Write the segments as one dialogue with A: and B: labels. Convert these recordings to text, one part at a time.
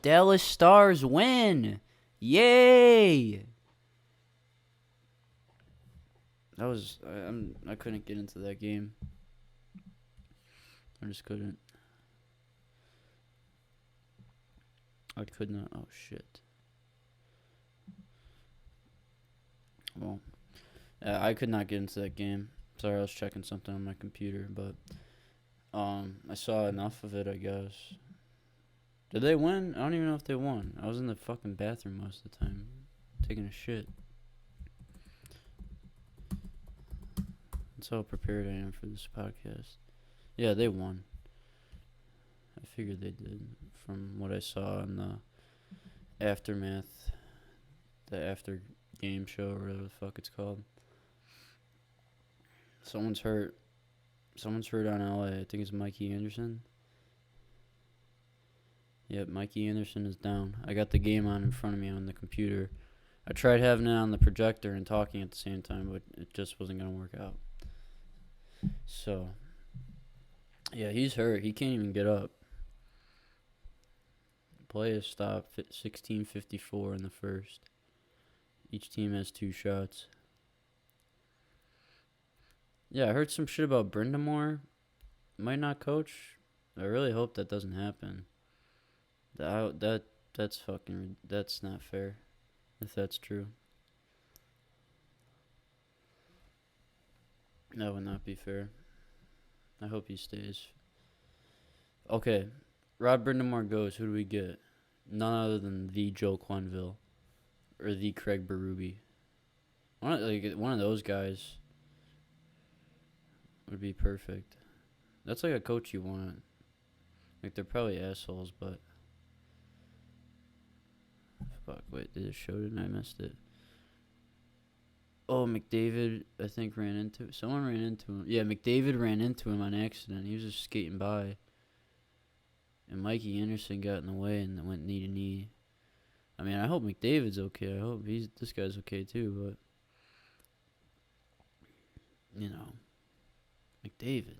A: Dallas Stars win. Yay! I couldn't get into that game. I just couldn't. I could not. Oh shit. Well, I could not get into that game. Sorry, I was checking something on my computer, but I saw enough of it, I guess. Did they win? I don't even know if they won. I was in the fucking bathroom most of the time, taking a shit. That's how prepared I am for this podcast. Yeah, they won. I figured they did from what I saw in the aftermath, the after game show or whatever the fuck it's called. Someone's hurt. Someone's hurt on LA. I think it's Mikey Anderson. Yep, Mikey Anderson is down. I got the game on in front of me on the computer. I tried having it on the projector and talking at the same time, but it just wasn't going to work out. So, yeah, he's hurt. He can't even get up. Play has stopped 16:54 in the first. Each team has 2 shots. Yeah, I heard some shit about Brindamore. Might not coach. I really hope that doesn't happen. That's not fair. If that's true. That would not be fair. I hope he stays. Okay. Rod Brindamore goes. Who do we get? None other than the Joe Quenneville. Or the Craig Berube. One of those guys would be perfect. That's like a coach you want. Like, they're probably assholes, but... Fuck, wait, did it show it and I missed it? Oh, McDavid, I think, someone ran into him. Yeah, McDavid ran into him on accident. He was just skating by. And Mikey Anderson got in the way and went knee to knee. I mean, I hope McDavid's okay. I hope this guy's okay too, but... You know. McDavid.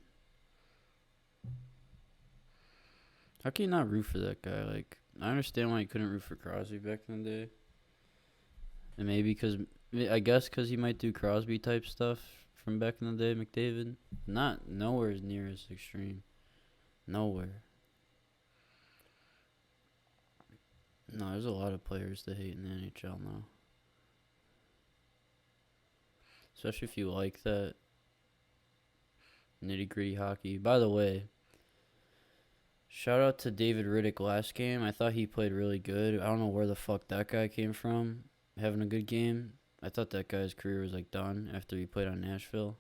A: How can you not root for that guy? Like, I understand why you couldn't root for Crosby back in the day. And maybe because he might do Crosby type stuff from back in the day, McDavid. Nowhere near as extreme. Nowhere. No, there's a lot of players that hate in the NHL now. Especially if you like that nitty-gritty hockey. By the way, shout out to David Riddick last game. I thought he played really good. I don't know where the fuck that guy came from, having a good game. I thought that guy's career was like done after he played on Nashville.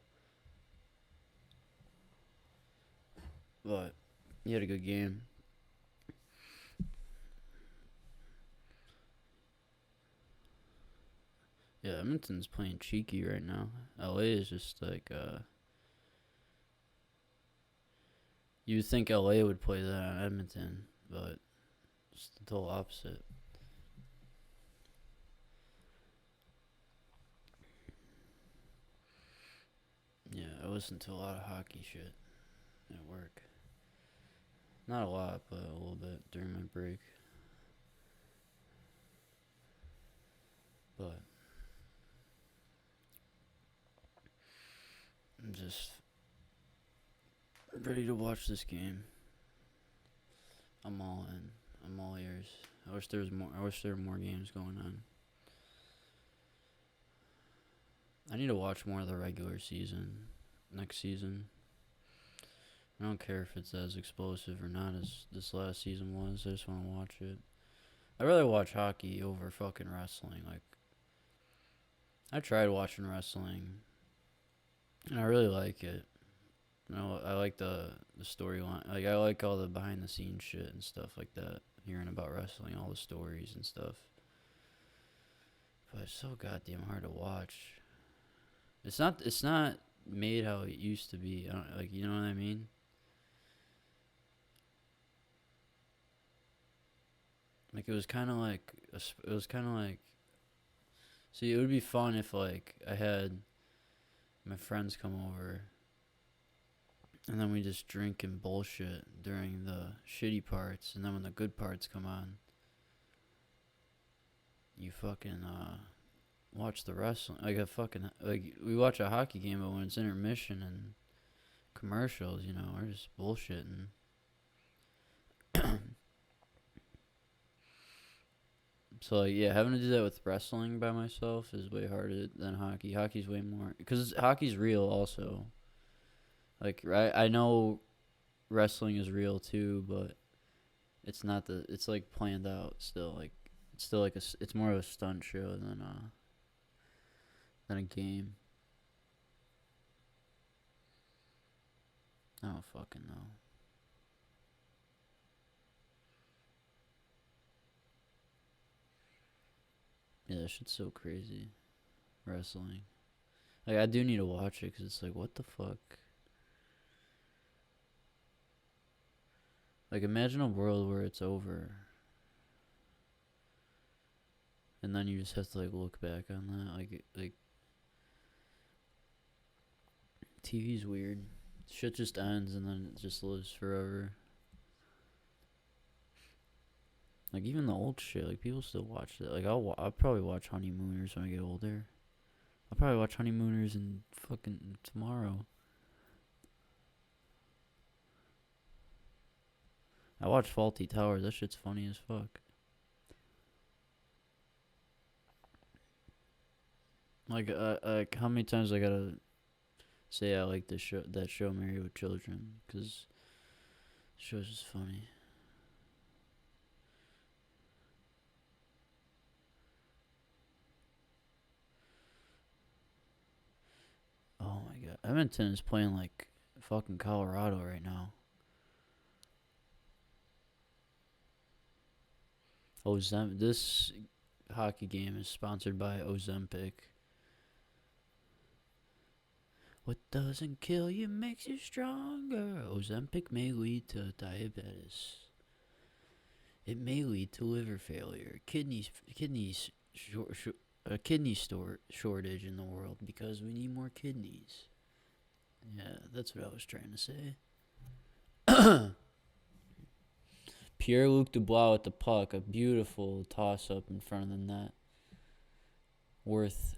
A: But he had a good game. Yeah, Edmonton's playing cheeky right now. LA is just like, you'd think LA would play that on Edmonton, but it's the total opposite. Yeah, I listen to a lot of hockey shit at work. Not a lot, but a little bit during my break. But I'm just ready to watch this game. I'm all in. I'm all ears. I wish there were more games going on. I need to watch more of the regular season next season. I don't care if it's as explosive or not as this last season was. I just want to watch it. I'd rather watch hockey over fucking wrestling. Like, I tried watching wrestling, and I really like it. You know, I like the storyline. Like, I like all the behind the scenes shit and stuff like that. Hearing about wrestling, all the stories and stuff. But it's so goddamn hard to watch. It's not made how it used to be. You know what I mean? Like, it was kind of like see, it would be fun if, like, I had my friends come over and then we just drink and bullshit during the shitty parts, and then when the good parts come on, you fucking watch the wrestling. Like we watch a hockey game, but when it's intermission and commercials, we're just bullshitting. So like, yeah, having to do that with wrestling by myself is way harder than hockey. Hockey's way more because hockey's real also. Like I know wrestling is real too, but it's not it's like planned out still. Like it's still like it's more of a stunt show than a game. I don't fucking know. Yeah, that shit's so crazy. Wrestling. Like, I do need to watch it because it's like, what the fuck? Like, imagine a world where it's over. And then you just have to, like, look back on that. Like TV's weird. Shit just ends and then it just lives forever. Like, even the old shit, like, people still watch it. Like, I'll probably watch Honeymooners when I get older. I'll probably watch Honeymooners in fucking tomorrow. I watched Faulty Towers. That shit's funny as fuck. Like, how many times I gotta say I like that show, Married with Children, because the show's just funny. Oh my god, Edmonton is playing like fucking Colorado right now. This hockey game is sponsored by Ozempic. What doesn't kill you makes you stronger. Ozempic may lead to diabetes. It may lead to liver failure, a kidney shortage in the world because we need more kidneys. Yeah, that's what I was trying to say. Pierre-Luc Dubois with the puck, a beautiful toss-up in front of the net. Worth,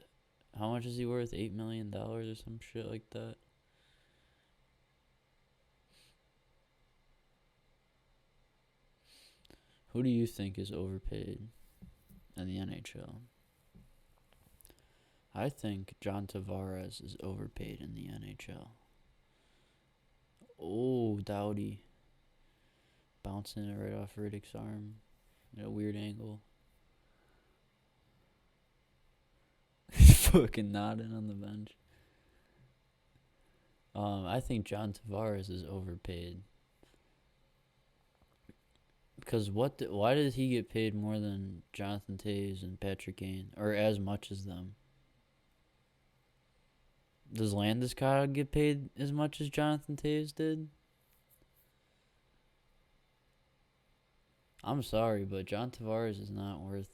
A: how much is he worth? $8 million or some shit like that. Who do you think is overpaid in the NHL? I think John Tavares is overpaid in the NHL. Oh, Doughty. Bouncing it right off Riddick's arm at a weird angle. He's fucking nodding on the bench. I think John Tavares is overpaid. Because why did he get paid more than Jonathan Toews and Patrick Kane? Or as much as them? Does Landeskog get paid as much as Jonathan Toews did? I'm sorry, but John Tavares is not worth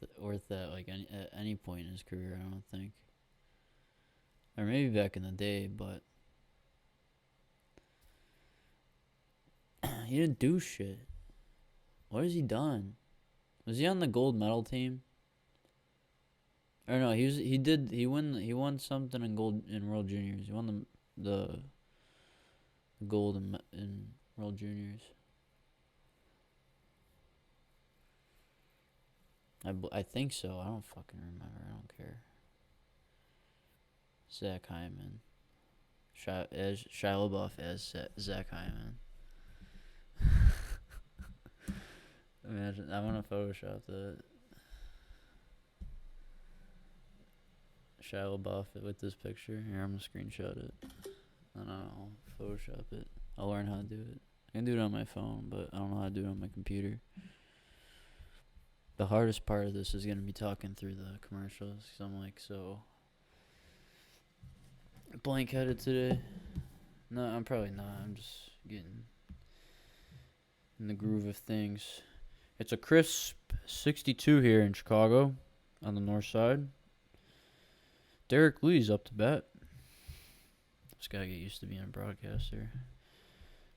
A: that like at any point in his career, I don't think. Or maybe back in the day, but he didn't do shit. What has he done? Was he on the gold medal team? Or no, he won something in World Juniors. He won the gold in World Juniors. I think so. I don't fucking remember. I don't care. Zach Hyman. Shia LaBeouf as Zach Hyman. Imagine. I want to Photoshop that. Shia LaBeouf with this picture. Here, I'm going to screenshot it. And I'll Photoshop it. I'll learn how to do it. I can do it on my phone, but I don't know how to do it on my computer. The hardest part of this is going to be talking through the commercials, because I'm like so blank-headed today. No, I'm probably not. I'm just getting in the groove of things. It's a crisp 62 here in Chicago on the north side. Derek Lee's up to bat. Just got to get used to being a broadcaster.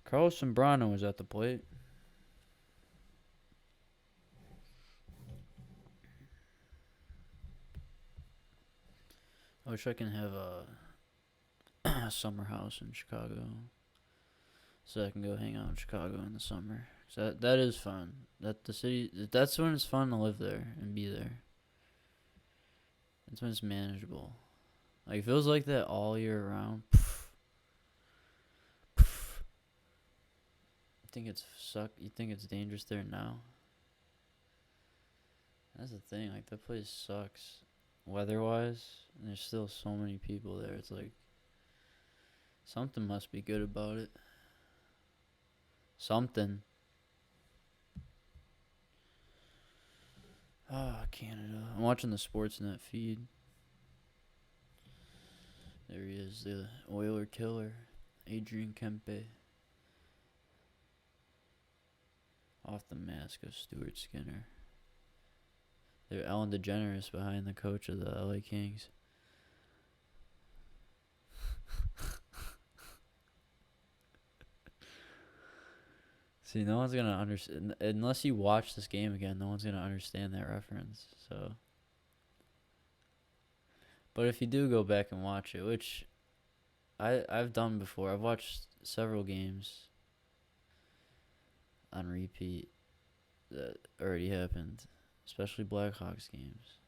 A: Carlos Zambrano is at the plate. I wish I can have a summer house in Chicago, so I can go hang out in Chicago in the summer. So that is fun. That's when it's fun to live there and be there. That's when it's manageable. Like, if it was like that all year round, you think it's dangerous there now? That's the thing. Like, that place sucks, weather-wise. And there's still so many people there. It's like something must be good about it. Something. Canada. I'm watching the Sportsnet feed. There he is, the Oiler killer, Adrian Kempe. Off the mask of Stuart Skinner. They're Ellen DeGeneres behind the coach of the LA Kings. See, no one's gonna understand unless you watch this game again. No one's gonna understand that reference. So, but if you do go back and watch it, which I've done before, I've watched several games on repeat that already happened, especially Blackhawks games.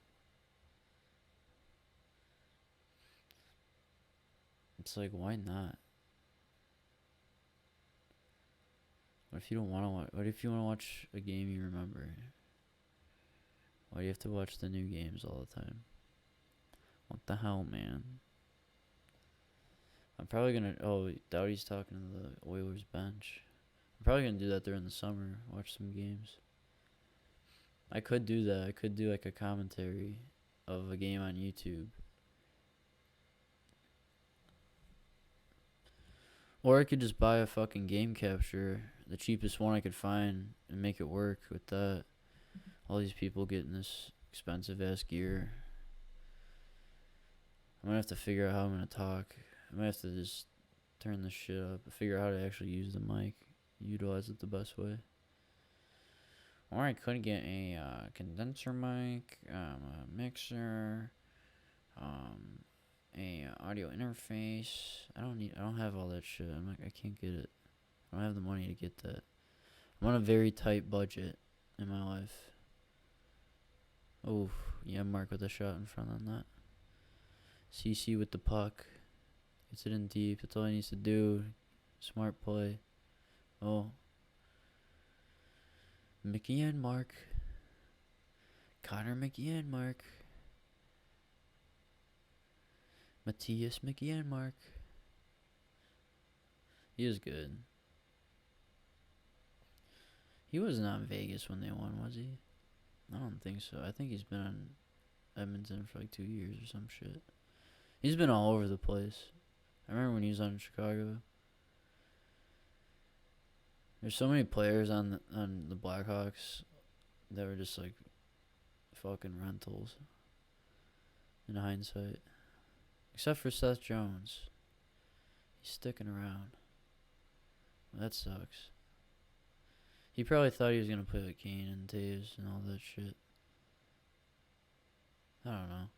A: It's like, why not? What if you don't want to watch? What if you want to watch a game you remember? Why do you have to watch the new games all the time? What the hell, man? I'm probably gonna. Oh, Doughty's talking to the Oilers bench. I'm probably gonna do that during the summer. Watch some games. I could do that. I could do like a commentary of a game on YouTube. Or I could just buy a fucking game capture, the cheapest one I could find, and make it work with that. All these people getting this expensive ass gear. I'm gonna have to figure out how I'm gonna talk. I might have to just turn this shit up, figure out how to actually use the mic, utilize it the best way. Or I could get a condenser mic, a mixer, a audio interface. I don't have all that shit. I can't get it. I don't have the money to get that. I'm on a very tight budget in my life. Oh, yeah, Mark with a shot in front on that. CC with the puck. Gets it in deep. That's all he needs to do. Smart play. Oh. Mickey and Mark. Connor Mickey and Mark. Matthias Mickey and Mark. He was good. He wasn't on Vegas when they won, was he? I don't think so. I think he's been on Edmonton for like 2 years or some shit. He's been all over the place. I remember when he was on Chicago. There's so many players on the Blackhawks that were just like fucking rentals in hindsight. Except for Seth Jones. He's sticking around. Well, that sucks. He probably thought he was going to play with Kane and Taves and all that shit. I don't know.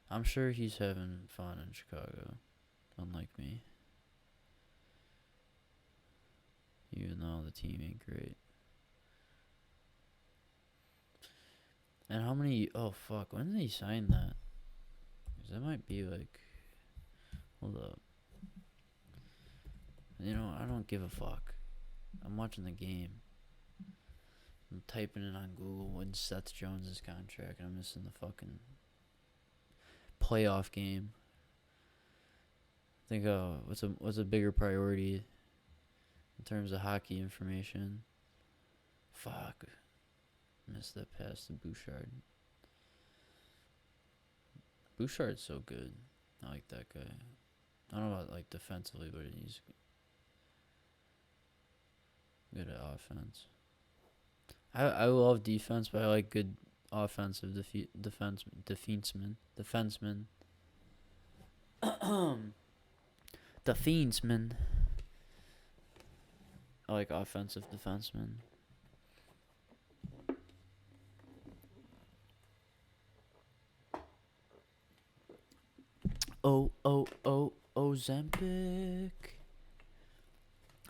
A: I'm sure he's having fun in Chicago, unlike me. Even though the team ain't great. And how many... Oh, fuck. When did he sign that? Because that might be like... Hold up. You know, I don't give a fuck. I'm watching the game. I'm typing it on Google when Seth Jones' contract, and I'm missing the fucking playoff game. I think what's a bigger priority in terms of hockey information? Fuck. Missed that pass to Bouchard. Bouchard's so good. I like that guy. I don't know about like defensively, but he's good at offense. I love defense, but I like good offensive defensemen. Defensemen. I like offensive defensemen. Ozempic.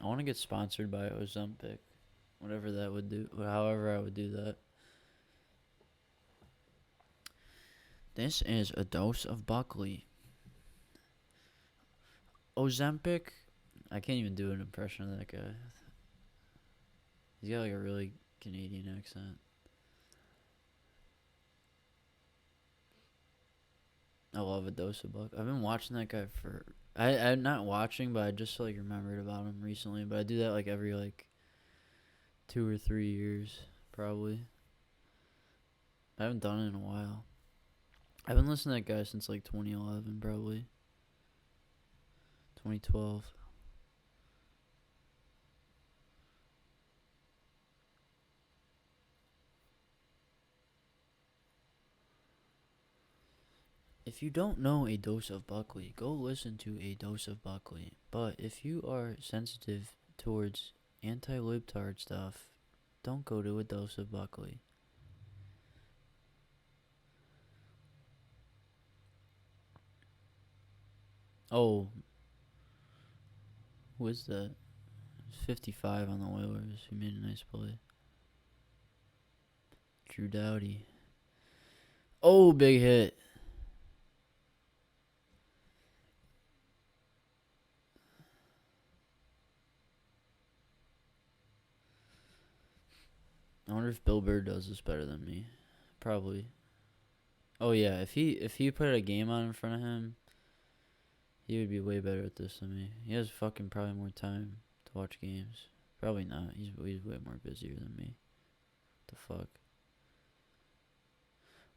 A: I want to get sponsored by Ozempic. Whatever that would do. However I would do that. This is a dose of Buckley. Ozempic. I can't even do an impression of that guy. He's got like a really Canadian accent. I love a dose of Buck. I've been watching that guy for. I'm not watching, but I just like remembered about him recently. But I do that like every like 2 or 3 years, probably. I haven't done it in a while. I've been listening to that guy since like 2011, probably. 2012. If you don't know A Dose of Buckley, go listen to A Dose of Buckley. But if you are sensitive towards anti-libtard stuff, don't go to A Dose of Buckley. Oh, who is that? 55 on the Oilers. He made a nice play. Drew Doughty. Oh, big hit. I wonder if Bill Burr does this better than me. Probably. Oh yeah, if he put a game on in front of him, he would be way better at this than me. He has fucking probably more time to watch games. Probably not. He's way more busier than me. The fuck?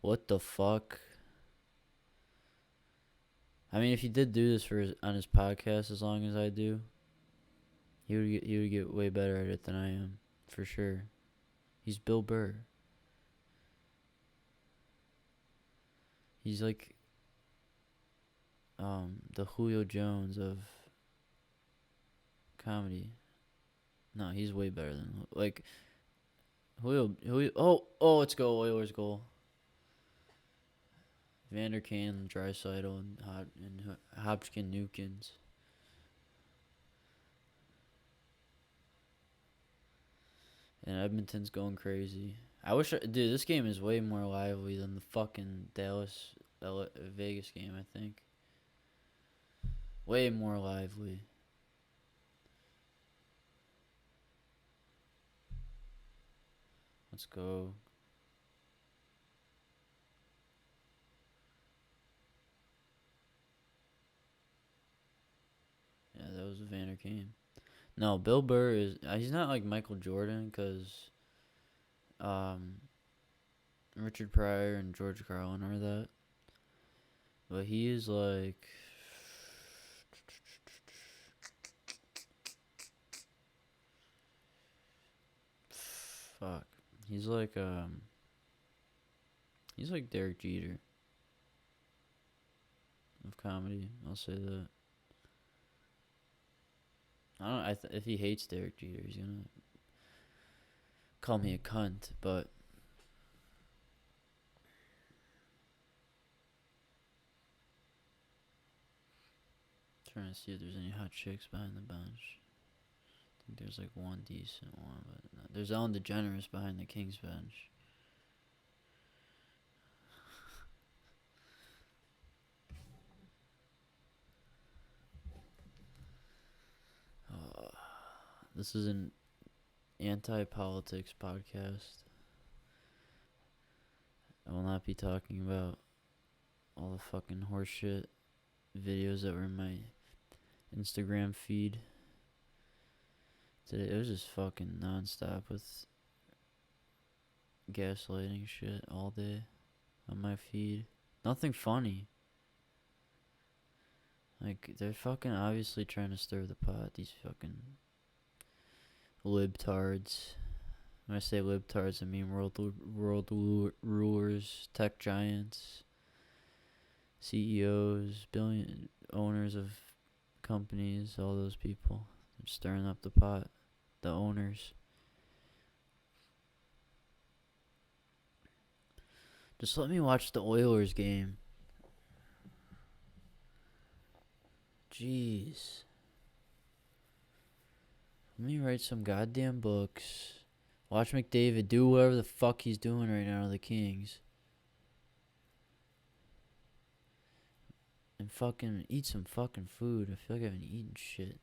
A: What the fuck? I mean, if he did do this on his podcast as long as I do, he would get way better at it than I am, for sure. He's Bill Burr. He's like the Julio Jones of comedy. No, he's way better than like Julio. Oh, let's go Oilers goal. Vander Kane, Draisaitl, and Hopkins Nukins. And Edmonton's going crazy. Dude, this game is way more lively than the fucking Vegas game, I think. Way more lively. Let's go. Yeah, that was a Vander Kane. No, Bill Burr is. He's not like Michael Jordan, because Richard Pryor and George Carlin are that. But he is like. Fuck. He's like Derek Jeter of comedy. I'll say that. I don't know, if he hates Derek Jeter, he's gonna call me a cunt, but trying to see if there's any hot chicks behind the bench. I think there's like one decent one, but no. There's Ellen DeGeneres behind the Kings bench. This is an anti-politics podcast. I will not be talking about all the fucking horseshit videos that were in my Instagram feed today. It was just fucking nonstop with gaslighting shit all day on my feed. Nothing funny. Like, they're fucking obviously trying to stir the pot, these fucking libtards. When I say libtards, I mean world rulers, tech giants, CEOs, billion owners of companies, all those people. They're stirring up the pot. The owners. Just let me watch the Oilers game. Jeez. Let me write some goddamn books. Watch McDavid do whatever the fuck he's doing right now to the Kings. And fucking eat some fucking food. I feel like I haven't eaten shit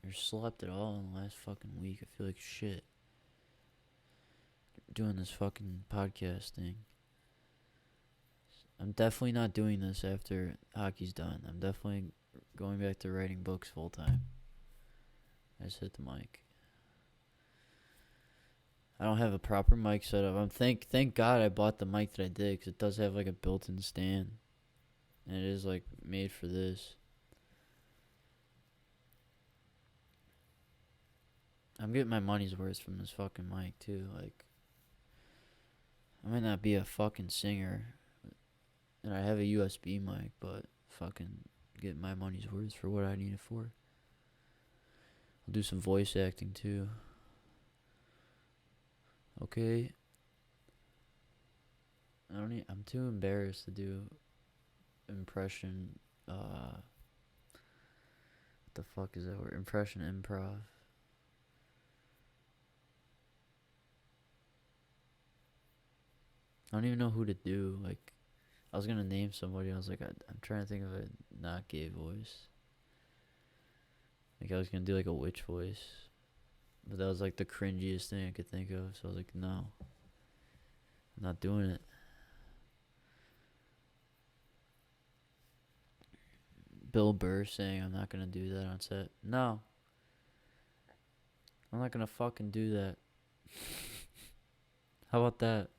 A: or slept at all in the last fucking week. I feel like shit doing this fucking podcast thing. I'm definitely not doing this after hockey's done. I'm definitely going back to writing books full time. I just hit the mic. I don't have a proper mic set up. Thank God I bought the mic that I did, because it does have like a built-in stand, and it is like made for this. I'm getting my money's worth from this fucking mic too. Like, I might not be a fucking singer, and I have a USB mic, but fucking get my money's worth for what I need it for. I'll do some voice acting too. Okay. I'm too embarrassed to do impression. What the fuck is that word? Impression improv. I don't even know who to do. Like, I was gonna name somebody. I was like, I'm trying to think of a not gay voice. Like, I was gonna do like a witch voice, but that was like the cringiest thing I could think of. So I was like, no, I'm not doing it. Bill Burr saying I'm not gonna do that on set. No, I'm not gonna fucking do that. How about that?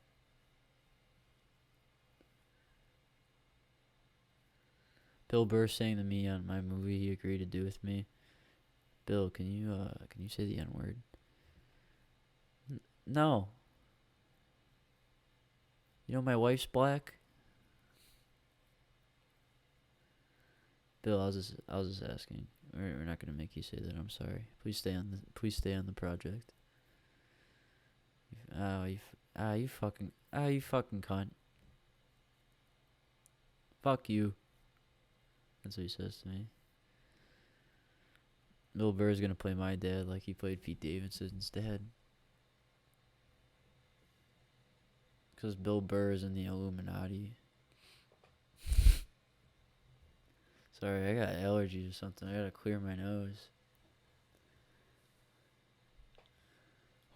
A: Bill Burr saying to me on my movie he agreed to do with me. Bill, can you say the N-word? No. You know my wife's black? Bill, I was just asking. We're not gonna make you say that. I'm sorry. Please stay on the project. You fucking cunt. Fuck you. That's what he says to me. Bill Burr's gonna play my dad like he played Pete Davidson's dad. Because Bill Burr is in the Illuminati. Sorry, I got allergies or something. I gotta clear my nose.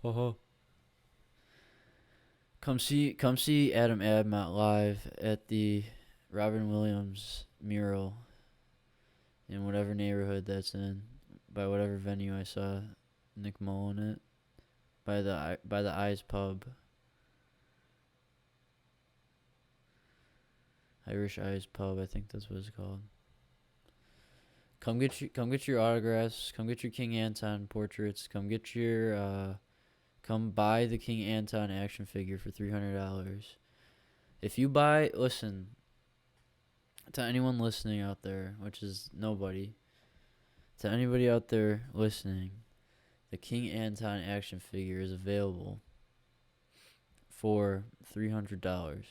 A: Ho ho. Come see Adam Abmott live at the Robin Williams mural in whatever neighborhood that's in, by whatever venue I saw Nick Mullen at, by the Eyes Pub. Irish Eyes Pub, I think that's what it's called. Come get your autographs. Come get your King Anton portraits. Come buy the King Anton action figure for $300. If you listen, to anyone listening out there, which is nobody, to anybody out there listening, the King Anton action figure is available for $300.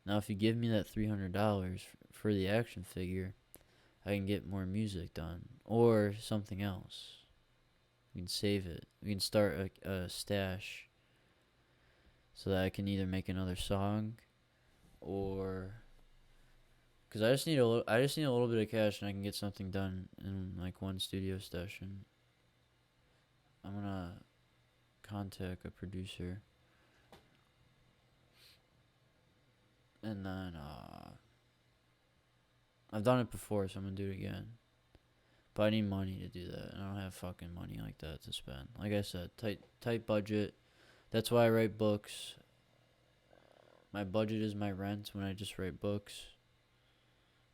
A: Now, if you give me that $300 for the action figure, I can get more music done or something else. We can save it. We can start a stash so that I can either make another song or, because I just need a little bit of cash and I can get something done in like one studio session. I'm gonna contact a producer and then I've done it before, so I'm gonna do it again. But I need money to do that, and I don't have fucking money like that to spend. Like I said, tight budget. That's why I write books. My budget is my rent when I just write books.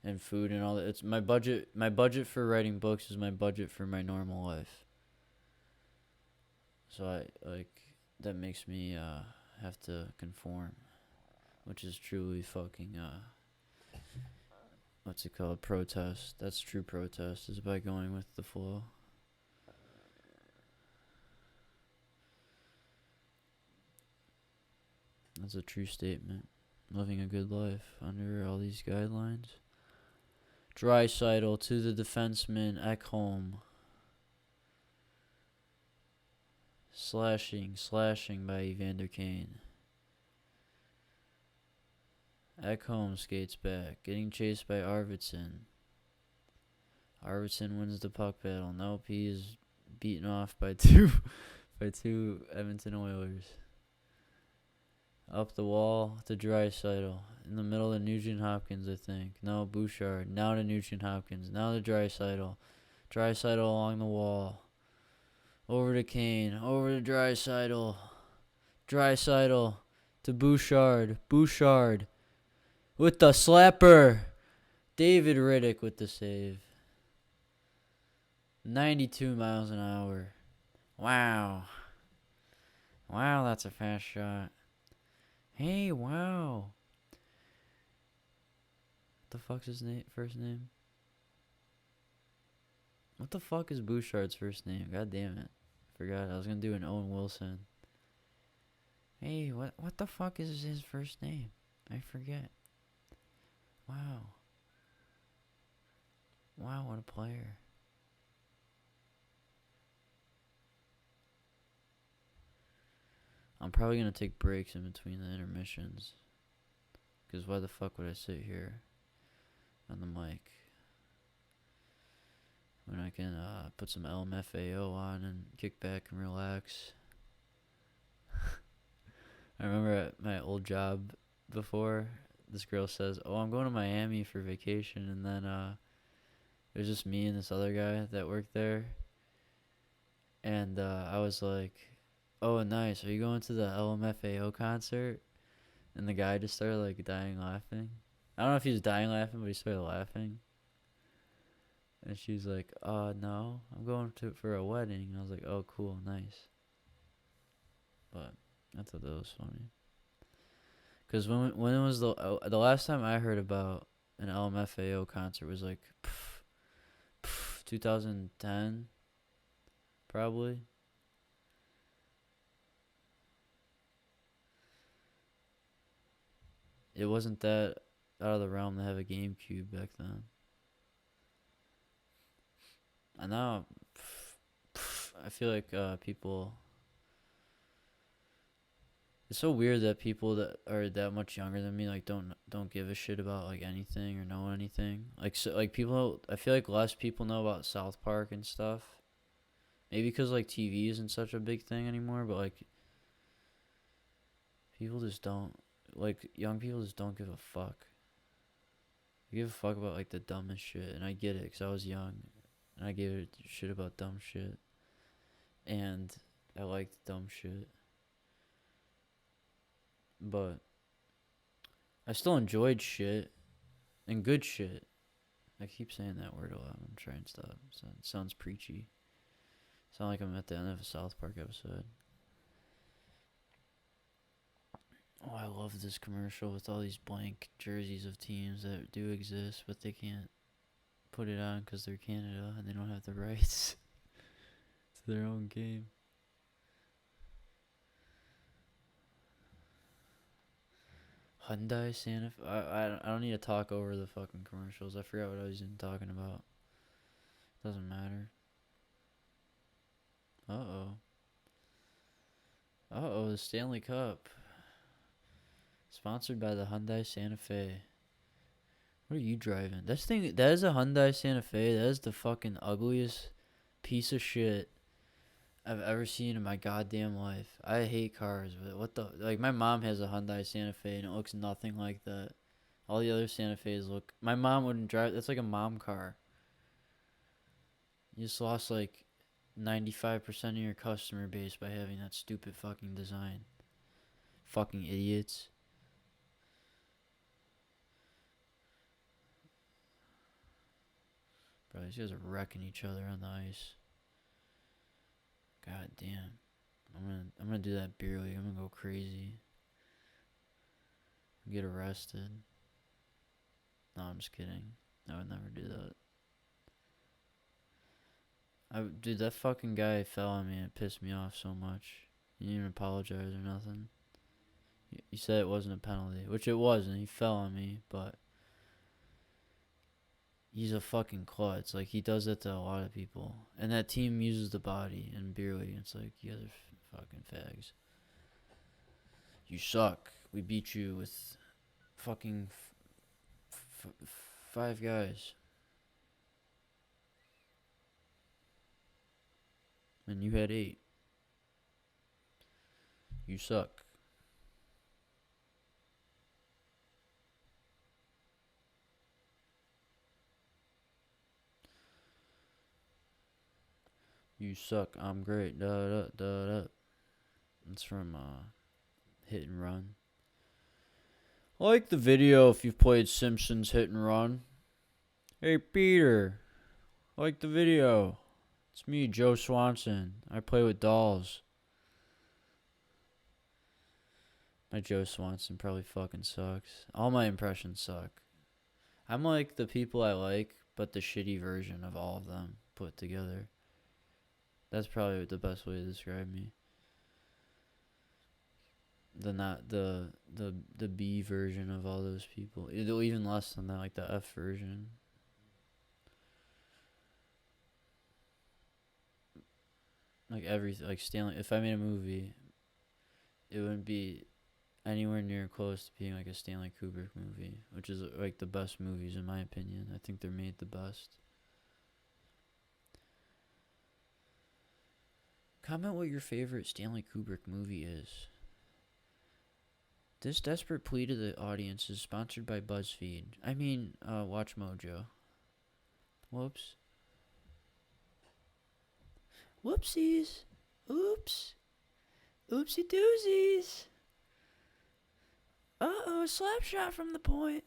A: And food and all that. It's my budget. My budget for writing books is my budget for my normal life. So that makes me have to conform, which is truly fucking what's it called? Protest. That's true protest, is by going with the flow. That's a true statement. Living a good life under all these guidelines. Draisaitl to the defenseman Ekholm. Slashing by Evander Kane. Ekholm skates back, getting chased by Arvidsson. Arvidsson wins the puck battle. Nope, he is beaten off by two Edmonton Oilers. Up the wall to Draisaitl. In the middle of Nugent Hopkins, I think. No, Bouchard. Now to Nugent Hopkins. Now to Draisaitl. Draisaitl along the wall. Over to Kane. Over to Draisaitl. Draisaitl to Bouchard. Bouchard with the slapper. David Riddick with the save. 92 miles an hour. Wow. Wow, that's a fast shot. Hey, wow. What the fuck's his first name? What the fuck is Bouchard's first name? God damn it. Forgot. I was gonna do an Owen Wilson. Hey, what the fuck is his first name? I forget. Wow. Wow, what a player. I'm probably going to take breaks in between the intermissions. Because why the fuck would I sit here on the mic when I can put some LMFAO on and kick back and relax? I remember at my old job before, this girl says, "Oh, I'm going to Miami for vacation." And then it was just me and this other guy that worked there. And I was like, "Oh, nice. Are you going to the LMFAO concert?" And the guy just started like dying laughing. I don't know if he was dying laughing, but he started laughing. And she's like, no, I'm going for a wedding." And I was like, "Oh, cool, nice." But I thought that was funny. Because when it was the last time I heard about an LMFAO concert was like 2010, probably. It wasn't that out of the realm to have a GameCube back then. And now, I feel like people... It's so weird that people that are that much younger than me like don't give a shit about like anything or know anything. Like people, I feel like less people know about South Park and stuff. Maybe because like TV isn't such a big thing anymore, but like people just don't, like young people just don't give a fuck. They give a fuck about like the dumbest shit, and I get it because I was young and I gave a shit about dumb shit, and I liked dumb shit. But I still enjoyed shit and good shit. I keep saying that word a lot. I'm trying to stop. So it sounds preachy. Sound like I'm at the end of a South Park episode. Oh, I love this commercial with all these blank jerseys of teams that do exist, but they can't put it on because they're Canada and they don't have the rights to their own game. Hyundai Santa Fe. I don't need to talk over the fucking commercials. I forgot what I was even talking about. Doesn't matter. The Stanley Cup. Sponsored by the Hyundai Santa Fe. What are you driving? That is a Hyundai Santa Fe. That is the fucking ugliest piece of shit I've ever seen in my goddamn life. I hate cars, but my mom has a Hyundai Santa Fe and it looks nothing like that. All the other Santa Fe's look, my mom wouldn't drive, that's like a mom car. You just lost like 95% of your customer base by having that stupid fucking design. Fucking idiots. Bro, these guys are wrecking each other on the ice. God damn. I'm gonna do that beer league. I'm gonna go crazy. Get arrested. No, I'm just kidding. I would never do that. Dude, that fucking guy fell on me and it pissed me off so much. He didn't even apologize or nothing. He said it wasn't a penalty, which it wasn't. He fell on me, but he's a fucking klutz. Like, he does that to a lot of people. And that team uses the body in beer league. It's like, you guys are fucking fags. You suck. We beat you with fucking 5 guys. And you had 8. You suck. You suck. I'm great. Da da da da. It's from Hit and Run. I like the video if you've played Simpsons Hit and Run. Hey Peter, I like the video. It's me, Joe Swanson. I play with dolls. My Joe Swanson probably fucking sucks. All my impressions suck. I'm like the people I like, but the shitty version of all of them put together. That's probably the best way to describe me. The B version of all those people. Even less than that, like the F version. Like everything, like Stanley. If I made a movie, it wouldn't be anywhere near close to being like a Stanley Kubrick movie, which is like the best movies in my opinion. I think they're made the best. Comment what your favorite Stanley Kubrick movie is. This desperate plea to the audience is sponsored by BuzzFeed. I mean, Watch Mojo. Whoops. Whoopsies. Oops. Oopsie doozies. Uh-oh, slap shot from the point.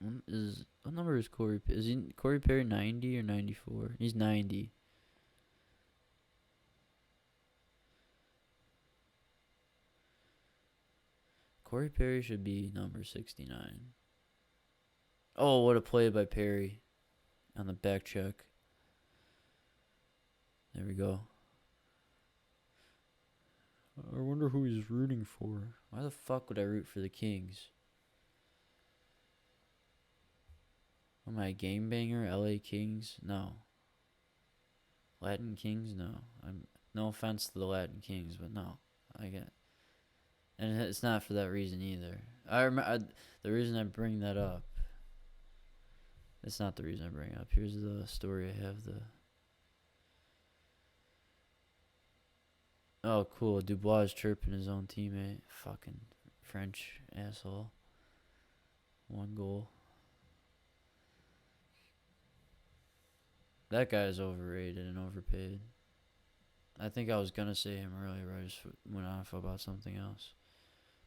A: What number is Corey? Is Corey Perry 90 or 94? He's 90. Corey Perry should be number 69. Oh, what a play by Perry on the back check. There we go. I wonder who he's rooting for. Why the fuck would I root for the Kings? Am I a game banger? LA Kings? No. Latin Kings? No. No offense to the Latin Kings, but no. I get. And it's not for that reason either. The reason I bring that up. It's not the reason I bring it up. Here's the story I have. Oh, cool. Dubois is chirping his own teammate. Fucking French asshole. 1 goal. That guy is overrated and overpaid. I think I was gonna say him earlier, but I just went off about something else.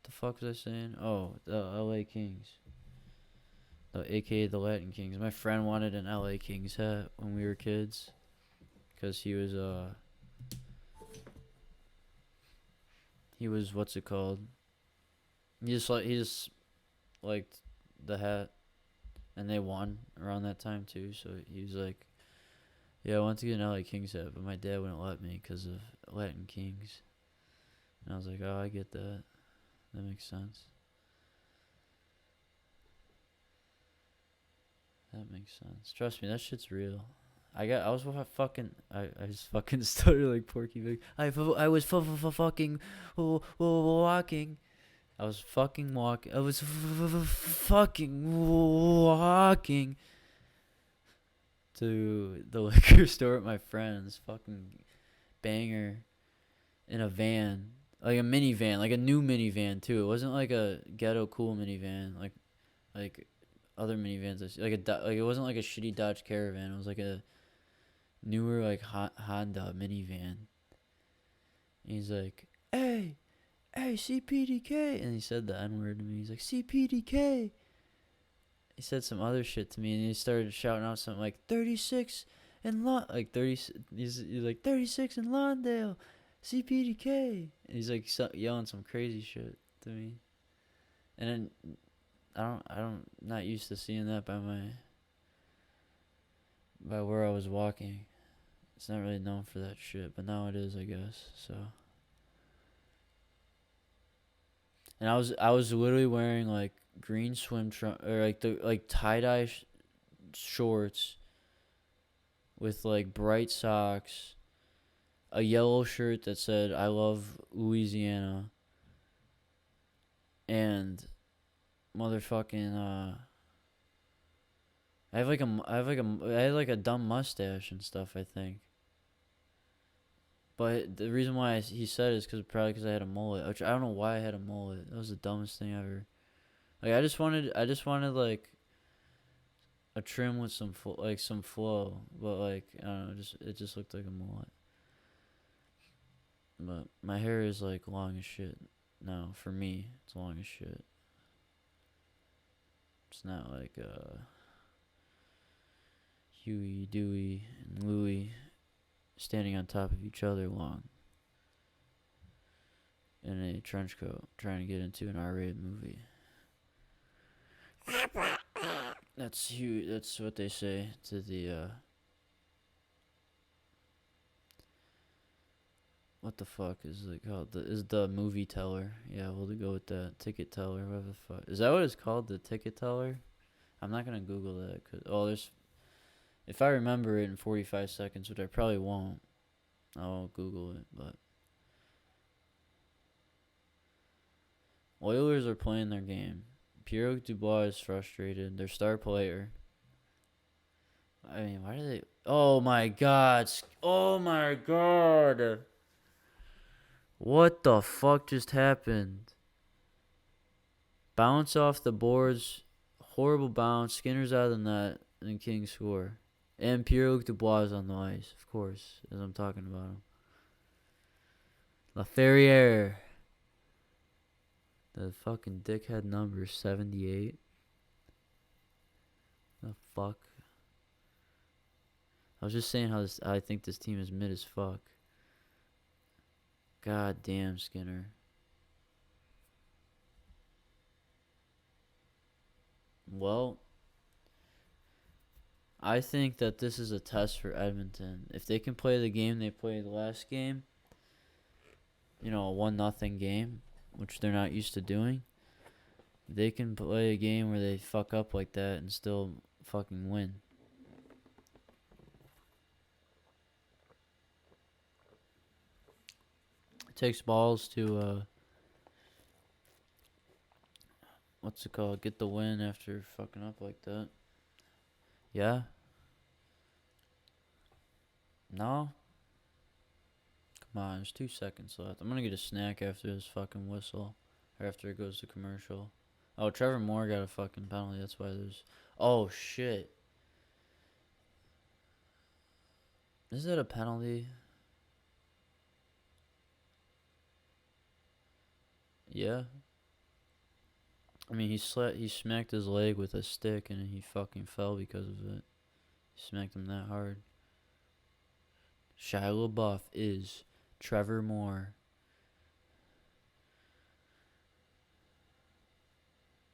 A: The fuck was I saying? Oh, the LA Kings. AKA the Latin Kings. My friend wanted an LA Kings hat when we were kids. Because he was, what's it called? He just liked the hat. And they won around that time too. So he was like, yeah, I want to get an LA Kings hat, but my dad wouldn't let me because of Latin Kings. And I was like, oh, I get that. That makes sense. That makes sense. Trust me, that shit's real. I just fucking stuttered like Porky Pig. I was fucking walking. I was fucking walking. I was fucking walking to the liquor store with my friends. Fucking banger in a van. Like a minivan, like a new minivan too. It wasn't like a ghetto cool minivan, like other minivans. Like it wasn't like a shitty Dodge Caravan. It was like a newer like Honda minivan. And he's like, hey, CPDK, and he said the N word to me. He's like, CPDK. He said some other shit to me, and he started shouting out something like 36 and he's like 36 in Lawndale. CPDK. And he's like yelling some crazy shit to me. And then not used to seeing that by where I was walking. It's not really known for that shit, but now it is, I guess. So. And I was literally wearing like green swim trunks or like the tie-dye shorts with like bright socks, a yellow shirt that said "I love Louisiana," and motherfucking I had like a dumb mustache and stuff, I think. But the reason why he said it is probably because I had a mullet, which I don't know why I had a mullet. That was the dumbest thing ever. Like I just wanted like a trim with some some flow, but like I don't know, it just looked like a mullet. But my hair is like long as shit now. For me, it's long as shit. It's not like Huey, Dewey, and Louie standing on top of each other long in a trench coat trying to get into an R-rated movie. That's Huey. That's what they say to the what the fuck is it called? Is the movie teller? Yeah, we'll go with that. Ticket teller, whatever the fuck. Is that what it's called? The ticket teller? I'm not gonna Google that there's. If I remember it in 45 seconds, which I probably won't, I'll Google it. But Oilers are playing their game. Pierre Dubois is frustrated. Their star player. I mean, why do they? Oh my god! Oh my god! What the fuck just happened? Bounce off the boards. Horrible bounce. Skinner's out of the net. And King score. And Pierre-Luc Dubois on the ice, of course, as I'm talking about him. LaFerriere. The fucking dickhead number 78. The fuck? I was just saying how I think this team is mid as fuck. God damn, Skinner. Well, I think that this is a test for Edmonton. If they can play the game they played last game, a 1-0 game, which they're not used to doing, they can play a game where they fuck up like that and still fucking win. It takes balls to, get the win after fucking up like that. Yeah? No? Come on, there's 2 seconds left. I'm gonna get a snack after this fucking whistle. Or after it goes to commercial. Oh, Trevor Moore got a fucking penalty. That's why there's... Oh, shit. Is that a penalty? Yeah. I mean, he smacked his leg with a stick and he fucking fell because of it. He smacked him that hard. Shia LaBeouf is Trevor Moore.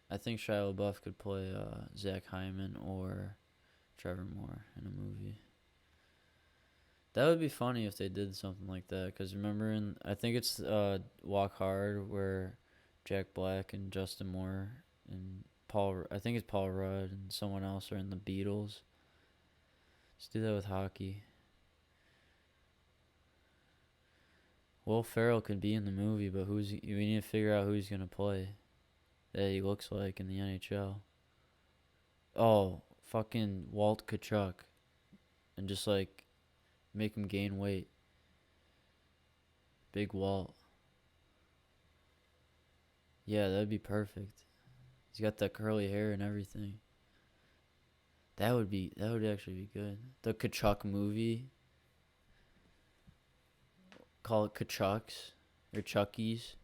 A: I think Shia LaBeouf could play Zach Hyman or Trevor Moore in a movie. That would be funny if they did something like that. Because remember, I think it's Walk Hard where Jack Black and Justin Moore and I think it's Paul Rudd and someone else are in the Beatles. Let's do that with hockey. Will Ferrell could be in the movie, but we need to figure out who he's gonna play that he looks like in the NHL. Oh, fucking Walt Kachuk, and just like make him gain weight. Big Walt. Yeah, that'd be perfect. He's got that curly hair and everything. That would actually be good. The Kachuk movie. Call it Kachucks or Chuckies.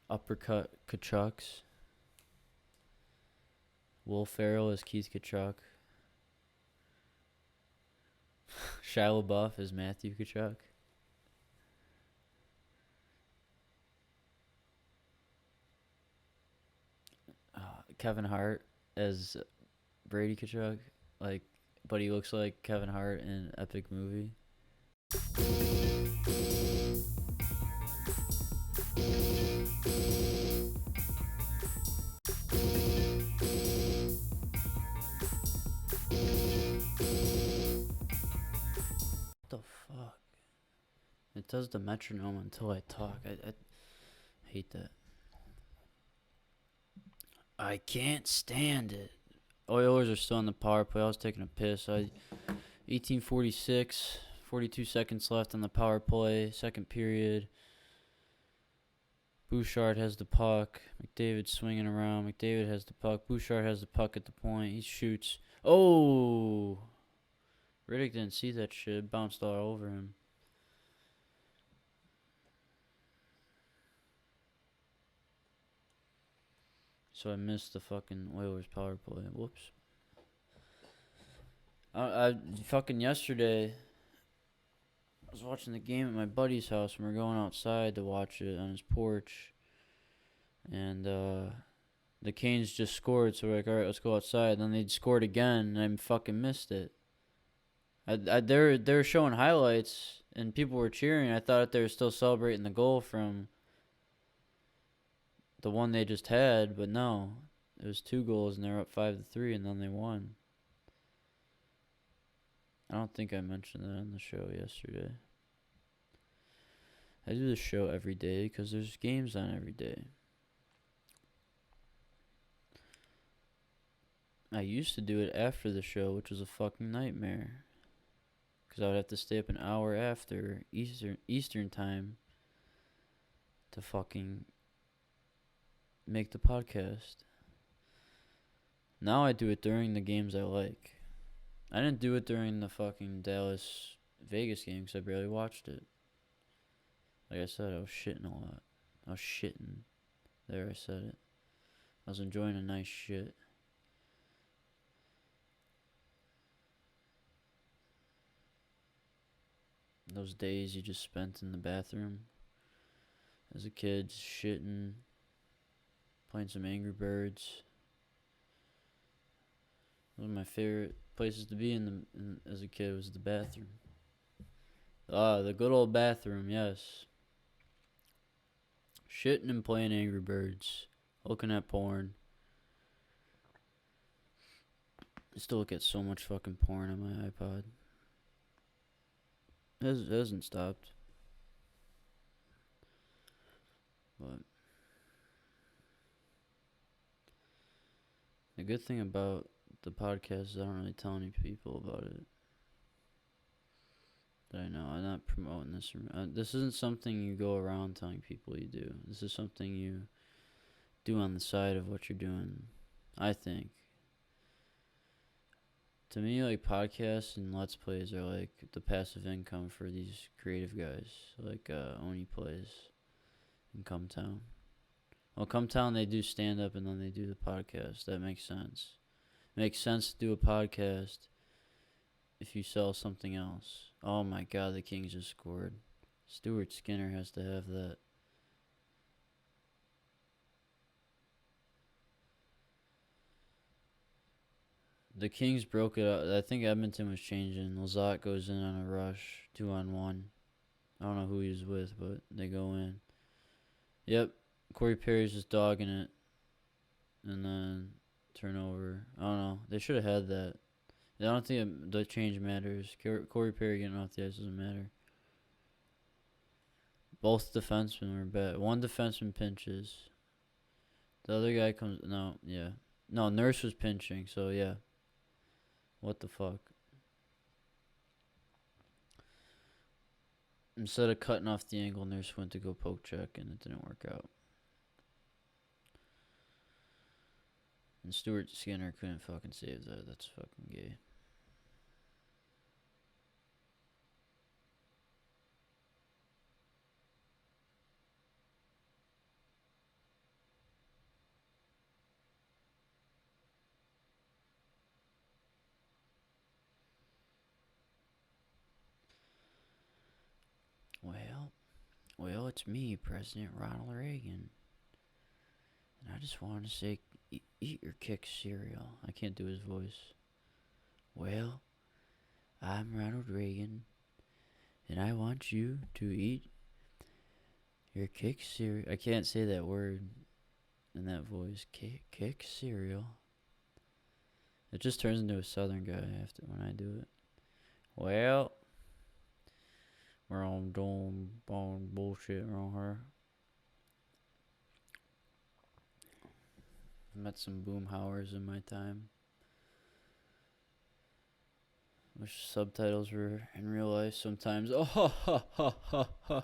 A: Uppercut Kachucks. Will Ferrell as Keith Kachuk. Shia LaBeouf as Matthew Kachuk. Kevin Hart as Brady Kachuk. But he looks like Kevin Hart in an epic movie. does the metronome until I talk. I hate that. I can't stand it. Oilers are still on the power play. I was taking a piss. 18:46, 42 seconds left on the power play, second period. Bouchard has the puck. McDavid swinging around. McDavid has the puck. Bouchard has the puck at the point. He shoots. Oh! Riddick didn't see that shit. Bounced all over him. So I missed the fucking Oilers power play. Whoops. I fucking yesterday, I was watching the game at my buddy's house, and we were going outside to watch it on his porch. And the Canes just scored, so we're like, all right, let's go outside. And then they scored again, and I fucking missed it. They were showing highlights, and people were cheering. I thought they were still celebrating the goal from the one they just had, but no. It was 2 goals, and they were up 5-3, and then they won. I don't think I mentioned that on the show yesterday. I do the show every day because there's games on every day. I used to do it after the show, which was a fucking nightmare. Because I would have to stay up an hour after Eastern time to fucking make the podcast. Now I do it during the games I like. I didn't do it during the fucking Dallas-Vegas game because I barely watched it. Like I said, I was shitting a lot. I was shitting. There, I said it. I was enjoying a nice shit. Those days you just spent in the bathroom as a kid, just shitting, playing some Angry Birds. One of my favorite places to be as a kid was the bathroom. The good old bathroom, yes. Shitting and playing Angry Birds, looking at porn. I still look at so much fucking porn on my iPod. It hasn't stopped. But the good thing about the podcast is I don't really tell any people about it. That I know. I'm not promoting this. This isn't something you go around telling people you do. This is something you do on the side of what you're doing, I think. To me, like, podcasts and Let's Plays are like the passive income for these creative guys. Like Oni plays in Come Town. Well, Come Town, they do stand-up and then they do the podcast. That makes sense. It makes sense to do a podcast if you sell something else. Oh my god, the Kings just scored. Stuart Skinner has to have that. The Kings broke it up. I think Edmonton was changing. Lazat goes in on a rush, 2-on-1. I don't know who he was with, but they go in. Yep, Corey Perry's just dogging it. And then turnover. I don't know. They should have had that. I don't think the change matters. Corey Perry getting off the ice doesn't matter. Both defensemen were bad. One defenseman pinches. The other guy comes... No, yeah. No, Nurse was pinching, so yeah. What the fuck? Instead of cutting off the angle, Nurse went to go poke check, and it didn't work out. And Stuart Skinner couldn't fucking save that. That's fucking gay. Well, it's me, President Ronald Reagan. And I just wanted to say, eat your Kix cereal. I can't do his voice. Well, I'm Ronald Reagan, and I want you to eat your Kix cereal. I can't say that word in that voice. Kix cereal. It just turns into a southern guy when I do it. Well, We're all doing bullshit around her. Met some boomhauers in my time. Wish subtitles were in real life sometimes. Oh, ha, ha, ha, ha, ha.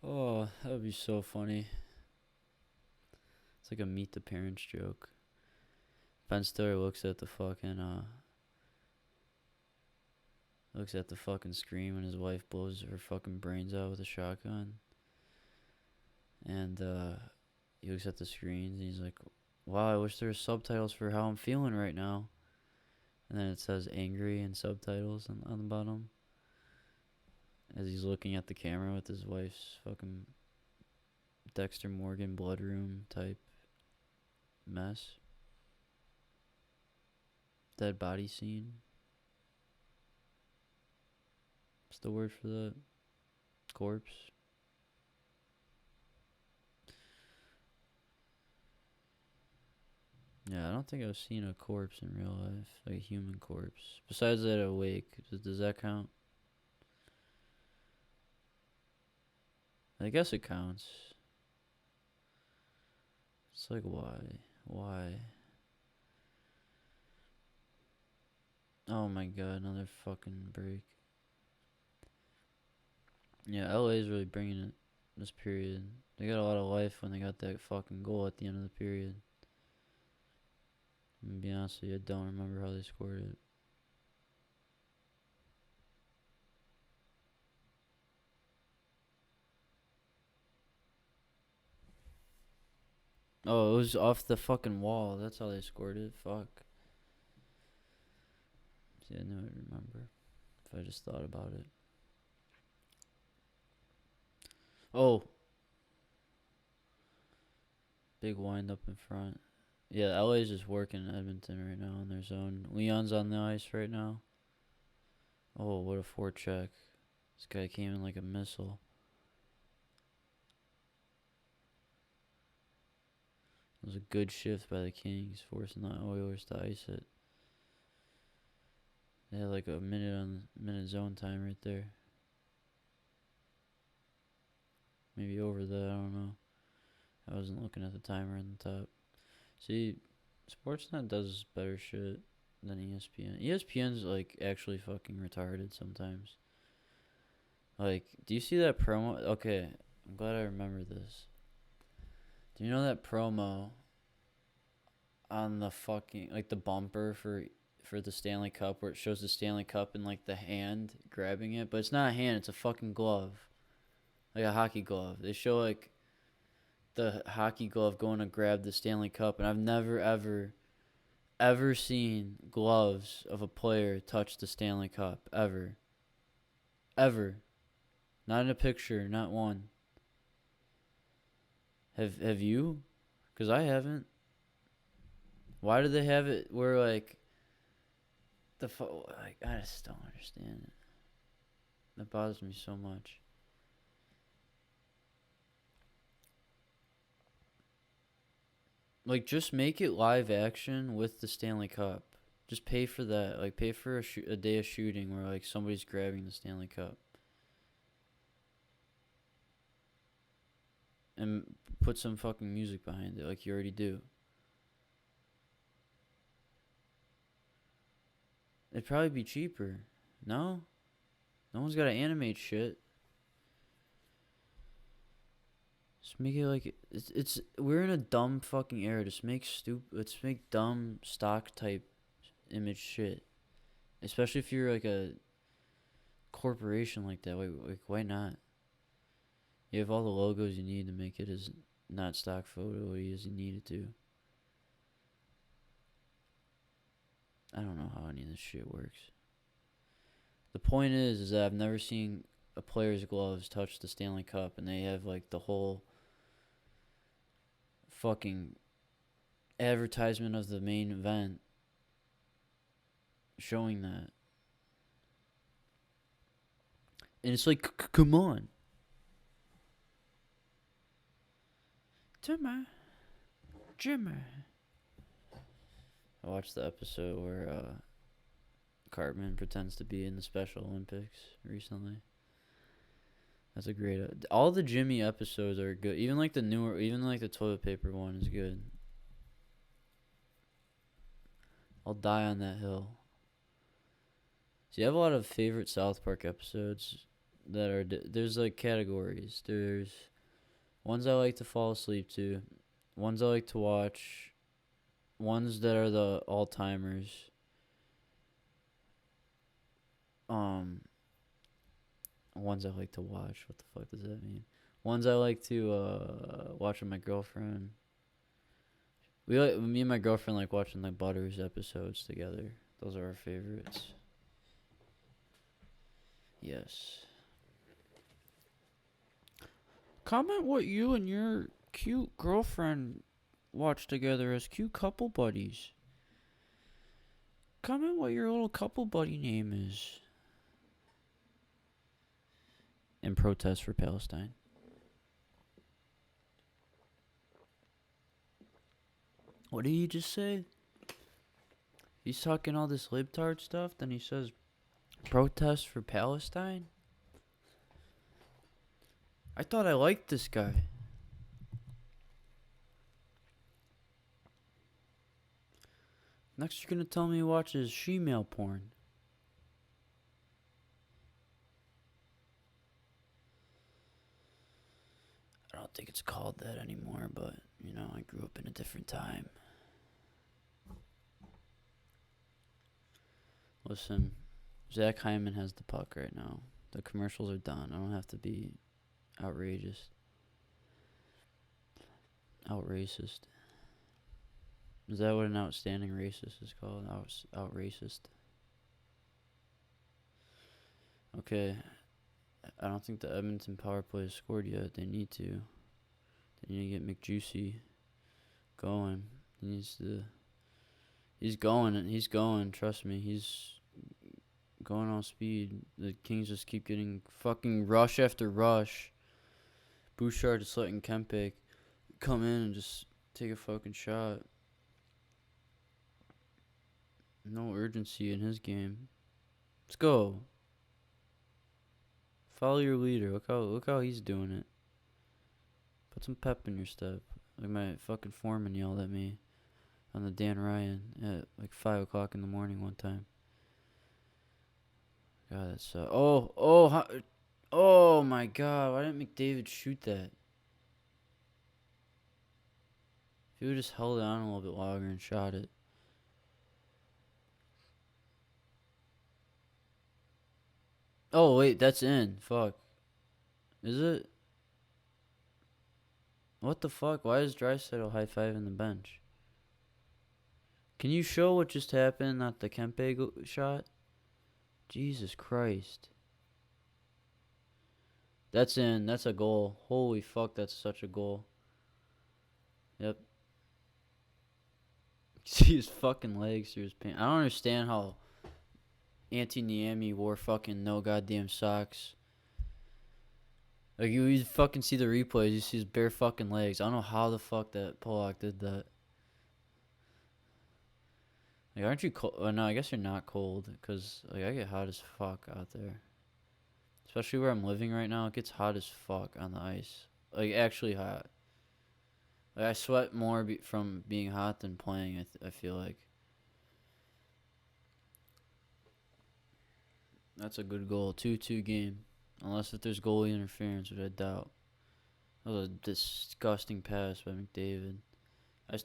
A: Oh, that would be so funny. It's like a meet the parents joke. Ben Stiller looks at the fucking screen when his wife blows her fucking brains out with a shotgun. And he looks at the screens and he's like, wow, I wish there were subtitles for how I'm feeling right now. And then it says angry in subtitles on the bottom. As he's looking at the camera with his wife's fucking Dexter Morgan blood room type mess. Dead body scene. What's the word for that? Corpse. Yeah, I don't think I've seen a corpse in real life, like a human corpse. Besides that, awake, does that count? I guess it counts. It's like, why? Oh my god, another fucking break. Yeah, LA is really bringing it this period. They got a lot of life when they got that fucking goal at the end of the period. I'm gonna be honest with you, I don't remember how they scored it. Oh, it was off the fucking wall. That's how they scored it. Fuck. See, I knew I'd remember if I just thought about it. Oh. Big wind up in front. Yeah, LA's just working Edmonton right now in their zone. Leon's on the ice right now. Oh, what a forecheck. This guy came in like a missile. It was a good shift by the Kings, forcing the Oilers to ice it. They had like a minute zone time right there. Maybe over that, I don't know. I wasn't looking at the timer on the top. See, Sportsnet does better shit than ESPN. ESPN's like actually fucking retarded sometimes. Like, do you see that promo? Okay, I'm glad I remember this. Do you know that promo on the fucking, like, the bumper for the Stanley Cup where it shows the Stanley Cup in like the hand grabbing it, but it's not a hand, it's a fucking glove. Like a hockey glove. They show like the hockey glove going to grab the Stanley Cup, and I've never ever seen gloves of a player touch the Stanley Cup ever. Not in a picture, not one. Have you? Cuz I haven't. Why do they have it where like like I just don't understand it. That bothers me so much. Like, just make it live action with the Stanley Cup. Just pay for that. Like, pay for a day of shooting where, like, somebody's grabbing the Stanley Cup. And put some fucking music behind it, like you already do. It'd probably be cheaper. No? No one's got to animate shit. Just make it like it's we're in a dumb fucking era. Let's make dumb stock type image shit. Especially if you're like a corporation like that. Why not? You have all the logos you need to make it as not stock photo as you need it to. I don't know how any of this shit works. The point is that I've never seen a player's gloves touch the Stanley Cup, and they have like the whole fucking advertisement of the main event showing that. And it's like, come on. Jimmy. I watched the episode where Cartman pretends to be in the Special Olympics recently. That's a great. All the Jimmy episodes are good. Even like the newer, even like the toilet paper one is good. I'll die on that hill. So you have a lot of favorite South Park episodes that are. There's like categories. There's ones I like to fall asleep to, ones I like to watch, ones that are the all timers. Ones I like to watch. What the fuck does that mean? Ones I like to watch with my girlfriend. Me and my girlfriend like watching like Butters episodes together. Those are our favorites. Yes. Comment what you and your cute girlfriend watch together as cute couple buddies. Comment what your little couple buddy name is. In protest for Palestine. What did he just say? He's talking all this libtard stuff, then he says protest for Palestine? I thought I liked this guy. Next you're gonna tell me he watches she-male porn. I don't think it's called that anymore, but, you know, I grew up in a different time. Listen, Zach Hyman has the puck right now. The commercials are done. I don't have to be outrageous. Outracist. Is that what an outstanding racist is called? Outracist. Okay. I don't think the Edmonton power play has scored yet. They need to. They need to get McJuicy going. He needs to. He's going, and he's going. Trust me, he's going all speed. The Kings just keep getting fucking rush after rush. Bouchard just letting Kempe come in and just take a fucking shot. No urgency in his game. Let's go. Follow your leader. Look how he's doing it. Put some pep in your step. Like my fucking foreman yelled at me on the Dan Ryan at like 5 o'clock in the morning one time. God, that's oh my God! Why didn't McDavid shoot that? If he would just held it on a little bit longer and shot it. Oh wait, that's in. Fuck. Is it? What the fuck? Why is Draisaitl high-fiving the bench? Can you show what just happened, not the Kempe shot? Jesus Christ. That's in. That's a goal. Holy fuck, that's such a goal. Yep. See his fucking legs through his pants. I don't understand how Antti Niemi wore fucking no goddamn socks. Like, you fucking see the replays, you see his bare fucking legs. I don't know how the fuck that Polak did that. Like, aren't you cold? Oh, no, I guess you're not cold, because, like, I get hot as fuck out there. Especially where I'm living right now, it gets hot as fuck on the ice. Like, actually hot. Like, I sweat more from being hot than playing, I feel like. That's a good goal. 2-2 game. Unless if there's goalie interference, which I doubt. That was a disgusting pass by McDavid. I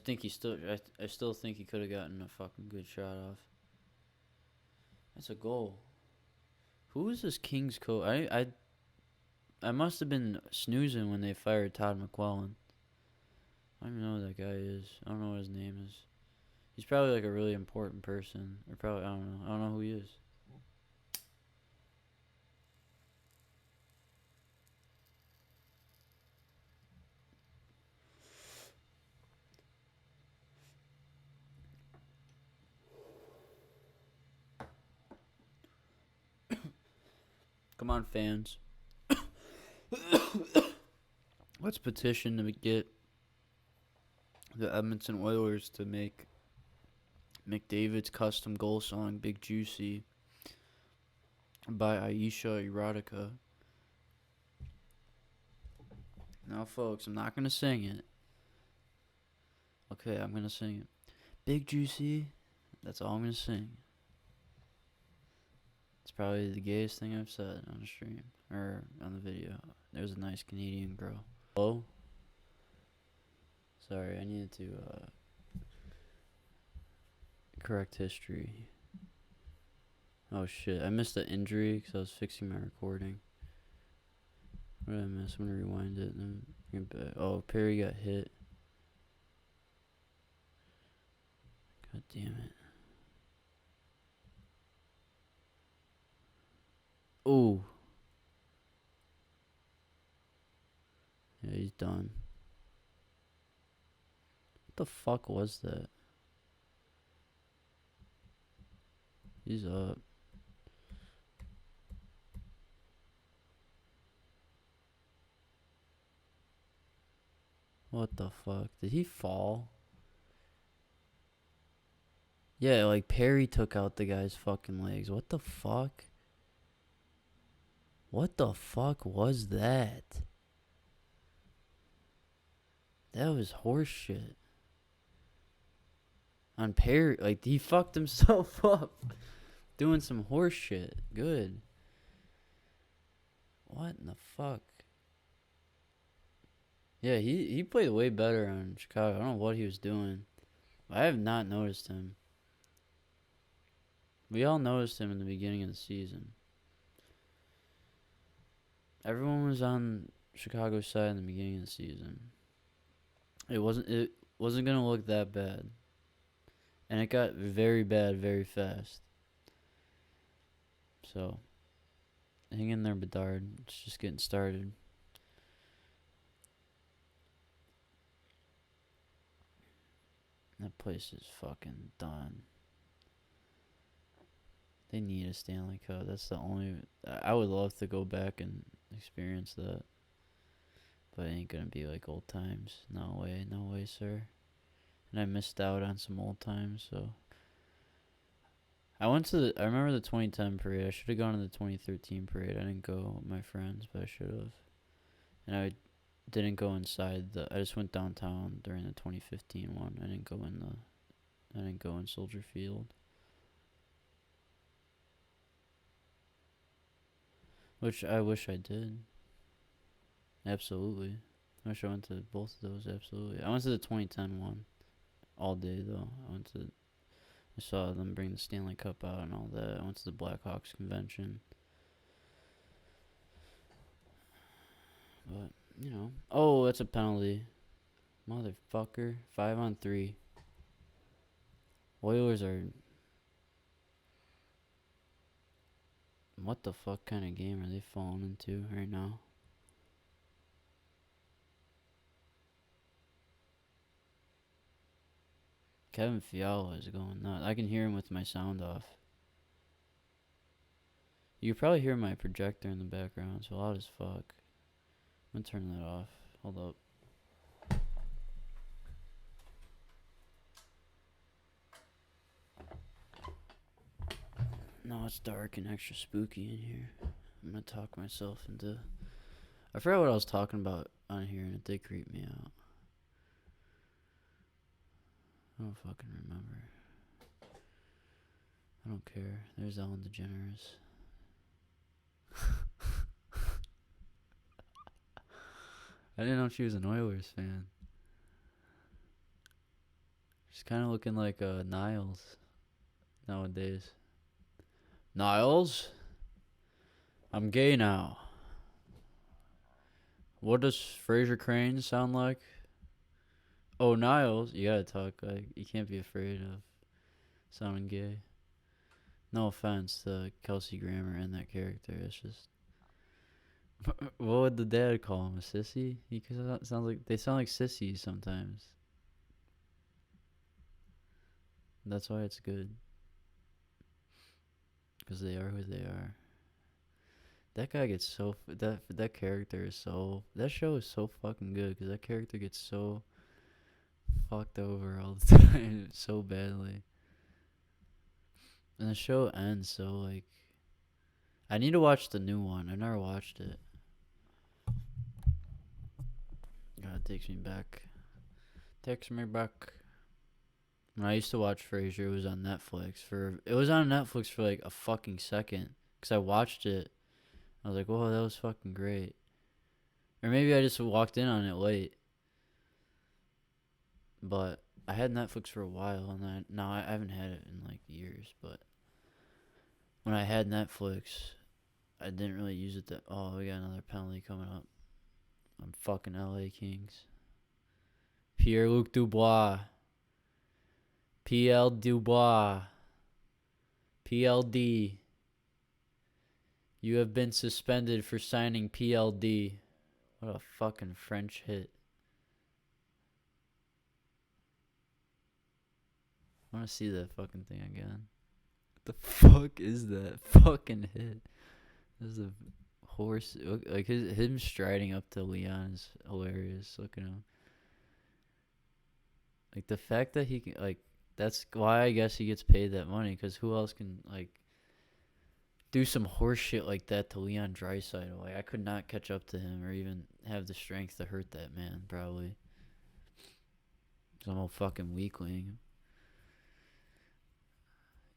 A: still think he could have gotten a fucking good shot off. That's a goal. Who is this Kings coach? I must have been snoozing when they fired Todd McClellan. I don't even know who that guy is. I don't know what his name is. He's probably like a really important person. Or probably, I don't know. I don't know who he is. Come on, fans. Let's petition to get the Edmonton Oilers to make McDavid's custom goal song Big Juicy by Aisha Erotica. Now, folks, I'm not gonna sing it. Okay, I'm gonna sing it. Big Juicy. That's all I'm gonna sing. It's probably the gayest thing I've said on the stream or on the video. There's a nice Canadian girl. Oh, sorry, I needed to correct history. Oh shit, I missed the injury because I was fixing my recording. What did I miss? I'm gonna rewind it and then bring it back. Oh, Perry got hit. God damn it. Oh. Yeah, he's done. What the fuck was that? He's up. What the fuck? Did he fall? Yeah, like Perry took out the guy's fucking legs. What the fuck? What the fuck was that? That was horse shit. On Perry, like, he fucked himself up. Doing some horse shit. Good. What in the fuck? Yeah, he played way better on Chicago. I don't know what he was doing. I have not noticed him. We all noticed him in the beginning of the season. Everyone was on Chicago's side in the beginning of the season. It wasn't gonna look that bad. And it got very bad very fast. So hang in there, Bedard. It's just getting started. That place is fucking done. They need a Stanley Cup. That's the only... I would love to go back and experience that. But it ain't gonna be like old times. No way, sir. And I missed out on some old times, so... I remember the 2010 parade. I should have gone to the 2013 parade. I didn't go with my friends, but I should have. And I didn't go inside I just went downtown during the 2015 one. I didn't go in Soldier Field. Which I wish I did. Absolutely. I wish I went to both of those, absolutely. I went to the 2010 one all day, though. I saw them bring the Stanley Cup out and all that. I went to the Blackhawks convention. But, you know. Oh, that's a penalty. Motherfucker. 5-on-3. Oilers are... What the fuck kind of game are they falling into right now? Kevin Fiala is going nuts. I can hear him with my sound off. You can probably hear my projector in the background. It's loud as fuck. I'm gonna turn that off. Hold up. No, it's dark and extra spooky in here. I'm gonna talk myself into... I forgot what I was talking about on here and it did creep me out. I don't fucking remember. I don't care. There's Ellen DeGeneres. I didn't know she was an Oilers fan. She's kind of looking like Niles nowadays. Niles? I'm gay now. What does Fraser Crane sound like? Oh, Niles, you gotta talk like you can't be afraid of sounding gay. No offense to Kelsey Grammer and that character. It's just, what would the dad call him? A sissy? They sound like sissies sometimes. That's why it's good. Because they are who they are. That guy gets so that character is so that show is so fucking good because that character gets so fucked over all the time so badly. And the show ends so like I need to watch the new one. I never watched it. God, it takes me back. Takes me back. When I used to watch Frasier, it was on Netflix for like a fucking second. Because I watched it. I was like, whoa, that was fucking great. Or maybe I just walked in on it late. But I had Netflix for a while, and I haven't had it in like years. But when I had Netflix, I didn't really use it. We got another penalty coming up. I'm fucking LA Kings. Pierre-Luc Dubois. PL Dubois. PLD. You have been suspended for signing PLD. What a fucking French hit. I want to see that fucking thing again. What the fuck is that fucking hit? This is a horse. Like him striding up to Leon is hilarious. Look at him. Like the fact that he can, like, that's why I guess he gets paid that money. Because who else can, like, do some horse shit like that to Leon Draisaitl? Like, I could not catch up to him or even have the strength to hurt that man, probably. Some old fucking weakling.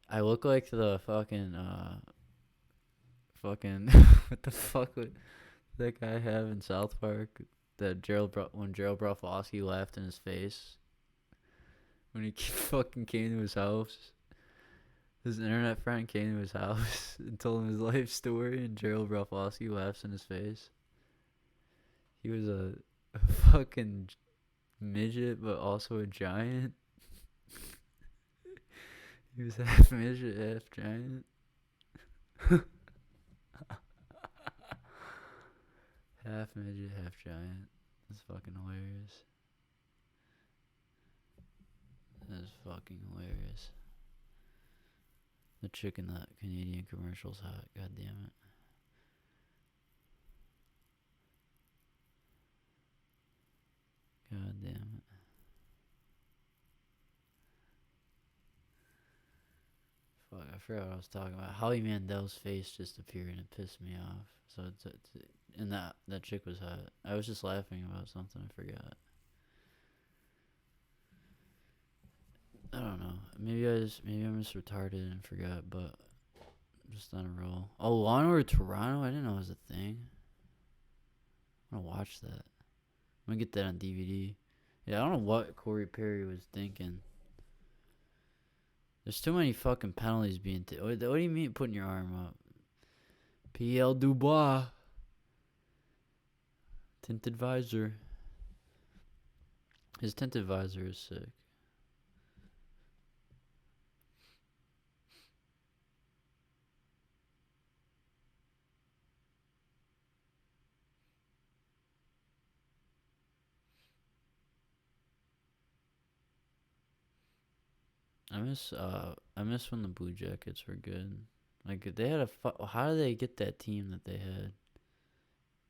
A: I look like the fucking, what the fuck would that guy have in South Park? That when Gerald Broflovski laughed in his face. When he fucking came to his house. His internet friend came to his house and told him his life story, and Gerald Broflovski laughs in his face. He was a fucking midget, but also a giant. He was half midget, half giant. Half midget, half giant. That's fucking hilarious. That's fucking hilarious. The chick in that Canadian commercial's hot. God damn it. God damn it. Fuck, I forgot what I was talking about. Howie Mandel's face just appeared and it pissed me off. So and that chick was hot. I was just laughing about something. I forgot. I don't know. Maybe I'm just retarded and forgot, but I'm just on a roll. Oh, Law and Order Toronto? I didn't know it was a thing. I'm gonna watch that. I'm gonna get that on DVD. Yeah, I don't know what Corey Perry was thinking. There's too many fucking penalties being what do you mean putting your arm up? PL Dubois. Tinted visor. His tinted visor is sick. I miss when the Blue Jackets were good. Like they had how did they get that team that they had?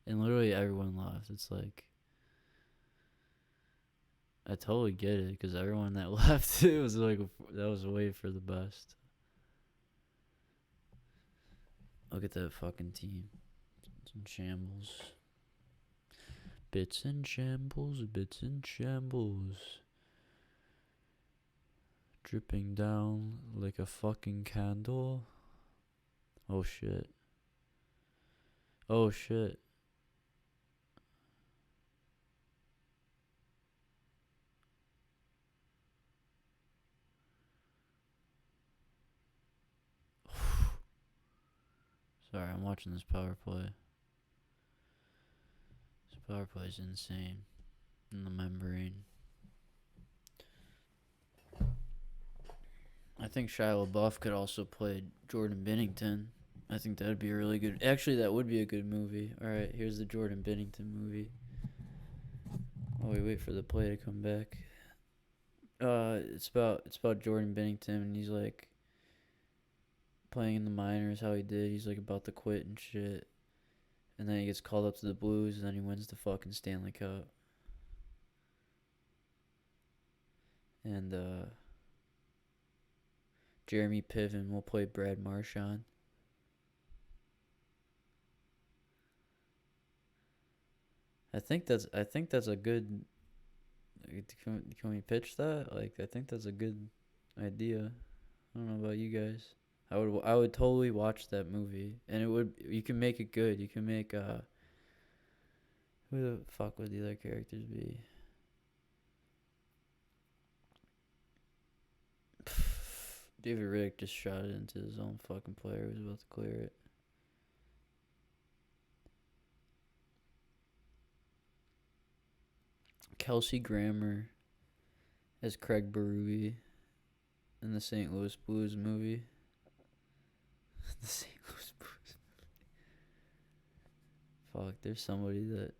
A: And literally everyone left. It's like I totally get it because everyone that left, it was like that was way for the best. Look at that fucking team. It's in shambles. Bits and shambles, bits and shambles. Dripping down like a fucking candle. Oh shit. Oh shit. Sorry, I'm watching this power play. This power play is insane. In the membrane. I think Shia LaBeouf could also play Jordan Bennington. I think that would be a really good... Actually, that would be a good movie. Alright, here's the Jordan Bennington movie. Oh, we wait for the play to come back. It's about Jordan Bennington, and he's like playing in the minors, how he did. He's like about to quit and shit. And then he gets called up to the Blues, and then he wins the fucking Stanley Cup. And, Jeremy Piven will play Brad Marchand. I think that's a good. Can we pitch that? Like, I think that's a good idea. I don't know about you guys. I would totally watch that movie, and it would. You can make it good. You can make who the fuck would the other characters be? David Riddick just shot it into his own fucking player who was about to clear it. Kelsey Grammer as Craig Berube in the St. Louis Blues movie. The St. Louis Blues movie. Fuck, there's somebody that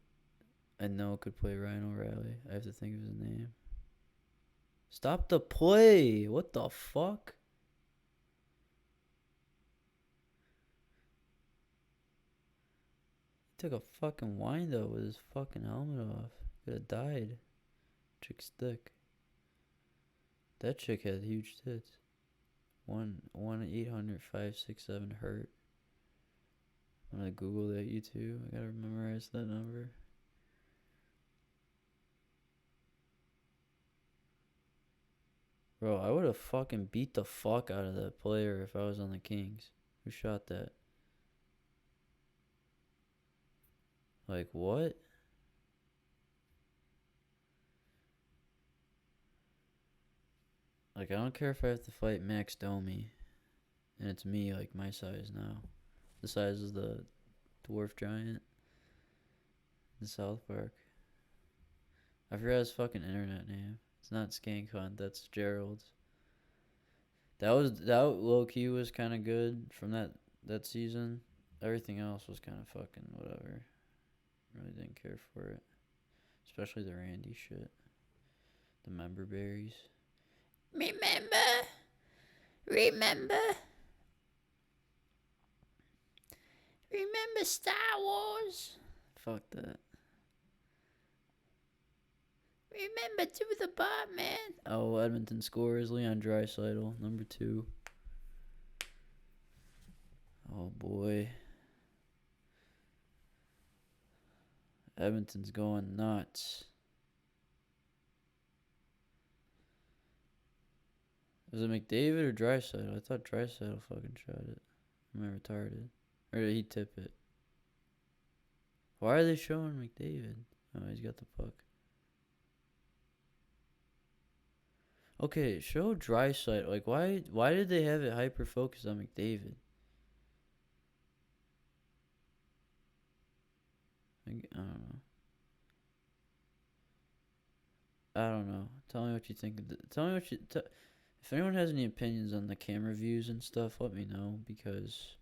A: I know could play Ryan O'Reilly. I have to think of his name. Stop the play! What the fuck? He took a fucking wind up with his fucking helmet off. Could have died. Chick's thick. That chick had huge tits. 1-800-567 hurt. I'm gonna Google that, you too. I gotta memorize that number. Bro, I would have fucking beat the fuck out of that player if I was on the Kings. Who shot that? Like, what? Like, I don't care if I have to fight Max Domi. And it's me, like, my size now. The size of the dwarf giant in South Park. I forgot his fucking internet name. It's not Skank Hunt, that's Gerald's. That low key was kind of good from that season. Everything else was kind of fucking whatever. Really didn't care for it, especially the Randy shit, the member berries. Remember Star Wars. Fuck that. Remember to the bar, man. Oh, Edmonton scores. Leon Draisaitl, number 2. Oh, boy. Edmonton's going nuts. Was it McDavid or Draisaitl? I thought Draisaitl fucking shot it. Am I retarded? Or did he tip it? Why are they showing McDavid? Oh, he's got the puck. Okay, show Draisaitl. Like, why did they have it hyper focused on McDavid? I don't know. Tell me what you think. Tell me what you. If anyone has any opinions on the camera views and stuff, let me know, because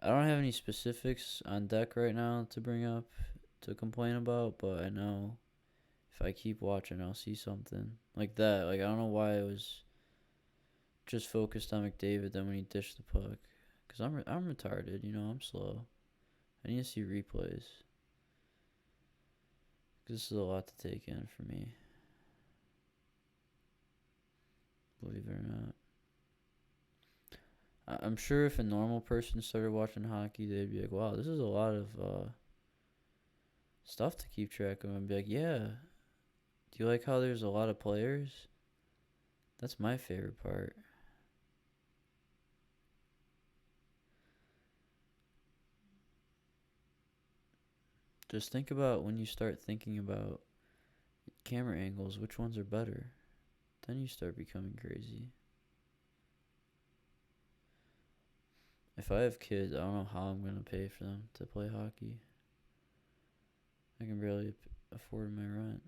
A: I don't have any specifics on deck right now to bring up to complain about, but I know if I keep watching, I'll see something like that. Like, I don't know why it was just focused on McDavid then when he dished the puck, because I'm retarded, you know, I'm slow. I need to see replays. This is a lot to take in for me. Believe it or not. I'm sure if a normal person started watching hockey, they'd be like, wow, this is a lot of stuff to keep track of. And be like, yeah. Do you like how there's a lot of players? That's my favorite part. Just think about when you start thinking about camera angles, which ones are better. Then you start becoming crazy. If I have kids, I don't know how I'm going to pay for them to play hockey. I can barely afford my rent.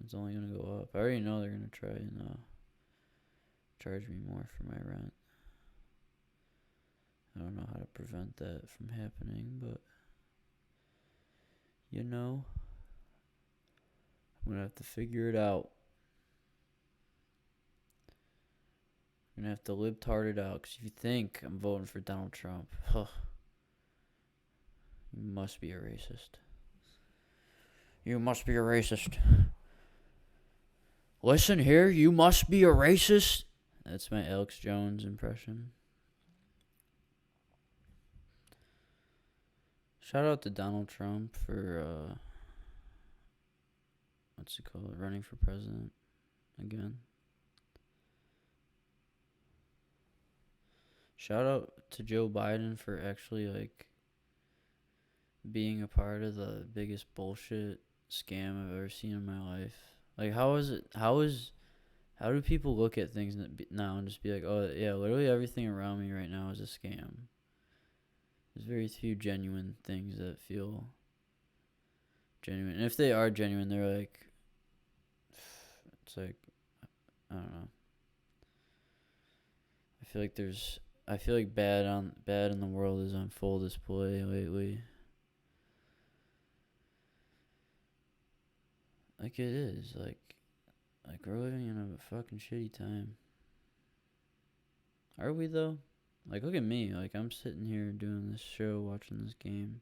A: It's only going to go up. I already know they're going to try and charge me more for my rent. I don't know how to prevent that from happening, but, you know, I'm going to have to figure it out. I'm going to have to libtard it out, because if you think I'm voting for Donald Trump, you must be a racist. You must be a racist. Listen here, you must be a racist. That's my Alex Jones impression. Shout out to Donald Trump for what's it called? Running for president again. Shout out to Joe Biden for actually like being a part of the biggest bullshit scam I've ever seen in my life. Like, how do people look at things now and just be like, oh yeah, literally everything around me right now is a scam. There's very few genuine things that feel genuine. And if they are genuine, they're like, it's like, I don't know. I feel like bad in the world is on full display lately. Like it is, like we're living in a fucking shitty time. Are we though? Like, look at me. Like, I'm sitting here doing this show, watching this game.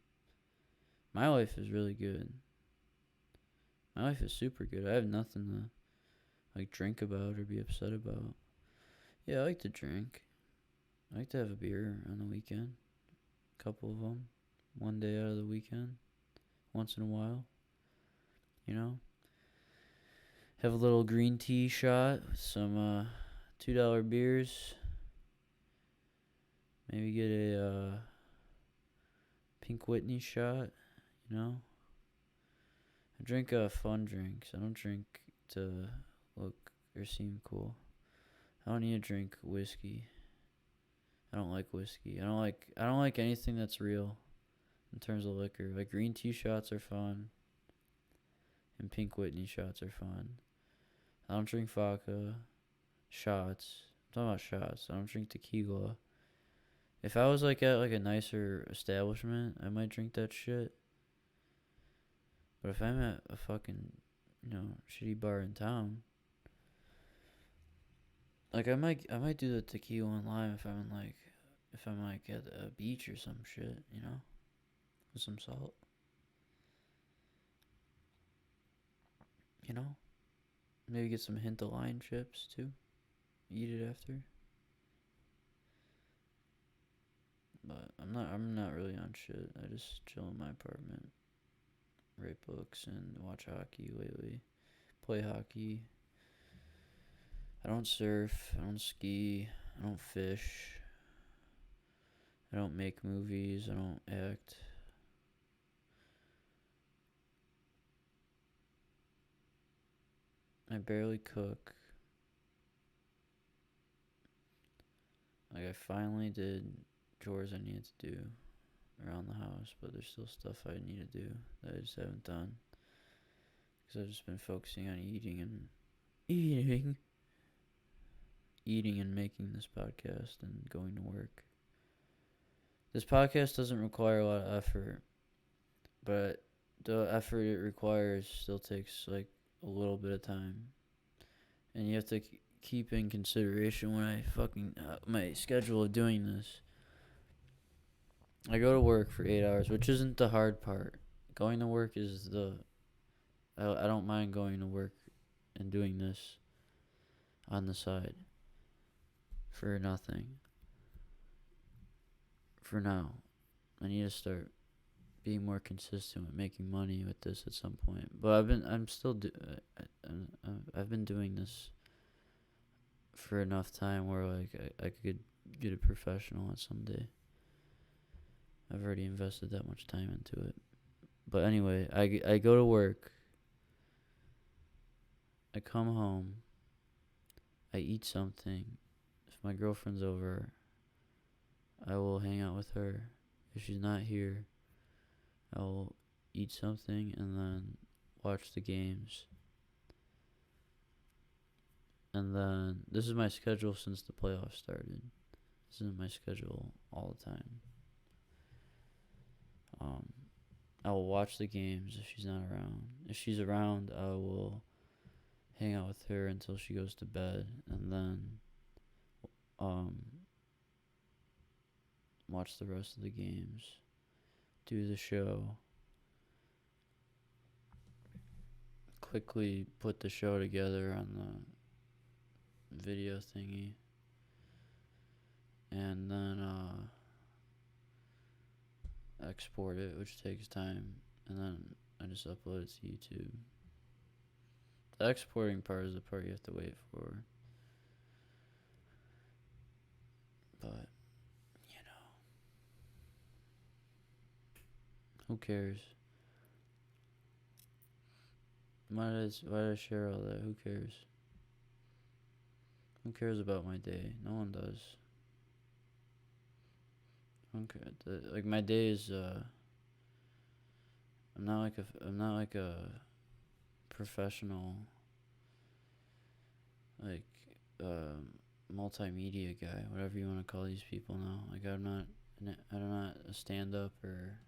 A: My life is really good. My life is super good. I have nothing to, like, drink about or be upset about. Yeah, I like to drink. I like to have a beer on the weekend. A couple of them. One day out of the weekend. Once in a while. You know? Have a little green tea shot with some $2 beers. Maybe get a Pink Whitney shot, you know? I drink fun drinks. I don't drink to look or seem cool. I don't need to drink whiskey. I don't like whiskey. I don't like anything that's real in terms of liquor. Like, green tea shots are fun. And Pink Whitney shots are fun. I don't drink vodka. Shots. I'm talking about shots. I don't drink tequila. If I was like at like a nicer establishment, I might drink that shit. But if I'm at a fucking, shitty bar in town, like I might do the tequila and lime if I'm at a beach or some shit, with some salt. Maybe get some hint of lime chips too. Eat it after. But I'm not really on shit. I just chill in my apartment, write books, and watch hockey lately. Play hockey. I don't surf. I don't ski. I don't fish. I don't make movies. I don't act. I barely cook. Like, I finally did chores I needed to do around the house, but there's still stuff I need to do that I just haven't done. Because I've just been focusing on eating and making this podcast and going to work. This podcast doesn't require a lot of effort, but the effort it requires still takes like a little bit of time. And you have to keep in consideration when I fucking my schedule of doing this. I go to work for 8 hours, which isn't the hard part. Going to work is I don't mind going to work and doing this on the side for nothing. For now, I need to start being more consistent with making money with this at some point. But I've been doing this for enough time where like I could get a professional at some day. I've already invested that much time into it. But anyway, I go to work. I come home. I eat something. If my girlfriend's over, I will hang out with her. If she's not here, I will eat something and then watch the games. And then, this is my schedule since the playoffs started. This is my schedule all the time. I will watch the games if she's not around. If she's around, I will hang out with her until she goes to bed, and then watch the rest of the games, do the show, quickly put the show together on the video thingy, and then export it, which takes time, and then I just upload it to YouTube. The exporting part is the part you have to wait for. But, you know, who cares? Why did I share all that? Who cares? Who cares about my day? No one does. Okay, like my day is. I'm not like a professional, like, multimedia guy, whatever you want to call these people now. Like I'm not a stand-up or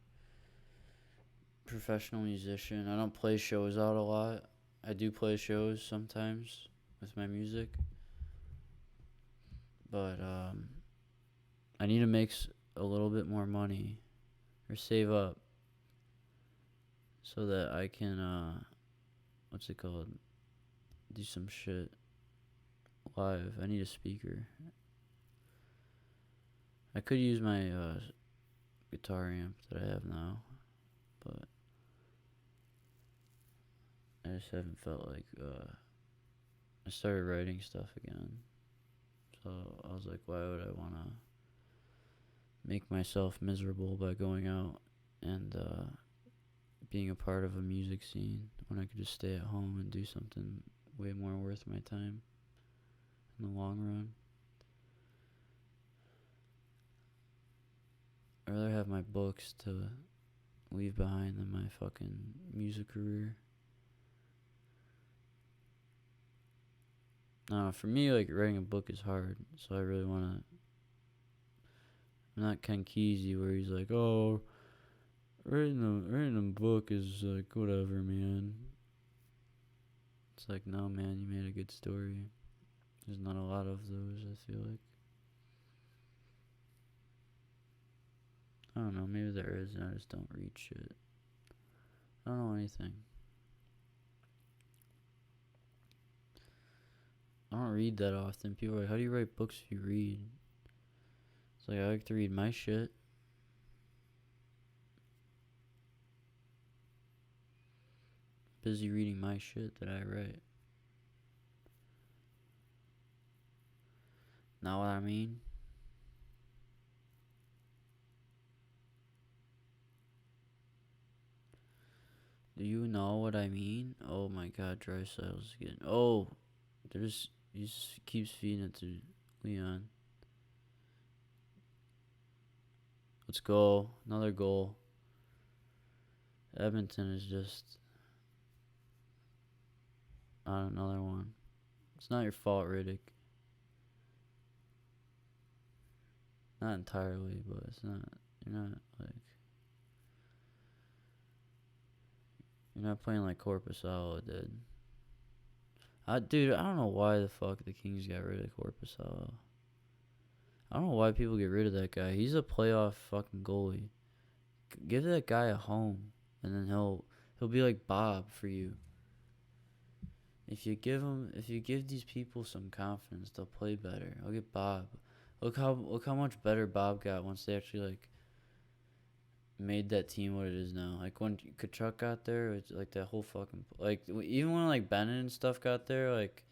A: professional musician. I don't play shows out a lot. I do play shows sometimes with my music, but I need to make a little bit more money or save up so that I can what's it called? Do some shit live. I need a speaker. I could use my guitar amp that I have now, but I just haven't felt like I started writing stuff again. So I was like, why would I want to make myself miserable by going out and being a part of a music scene when I could just stay at home and do something way more worth my time in the long run. I'd rather have my books to leave behind than my fucking music career. For me, like, writing a book is hard, so I really want to. I'm not Ken Kesey where he's like, oh, writing a book is like whatever, man. It's like, no, man, you made a good story. There's not a lot of those, I feel like. I don't know, maybe there is, and I just don't read shit. I don't know anything. I don't read that often. People are like, how do you write books if you read? It's like, I like to read my shit. Busy reading my shit that I write. Know what I mean? Do you know what I mean? Oh my god, dry cells again. Oh, he just keeps feeding it to Leon. Let's go. Another goal. Edmonton is just on another one. It's not your fault, Riddick. Not entirely, but it's not. You're not like. You're not playing like Corpusalo did. Dude, I don't know why the fuck the Kings got rid of Corpusalo. I don't know why people get rid of that guy. He's a playoff fucking goalie. Give that guy a home, and then he'll be like Bob for you. If you give these people some confidence, they'll play better. Look at Bob. Look how much better Bob got once they actually like made that team what it is now. Like when Kachuk got there, it's like that whole fucking like even when like Bennett and stuff got there, like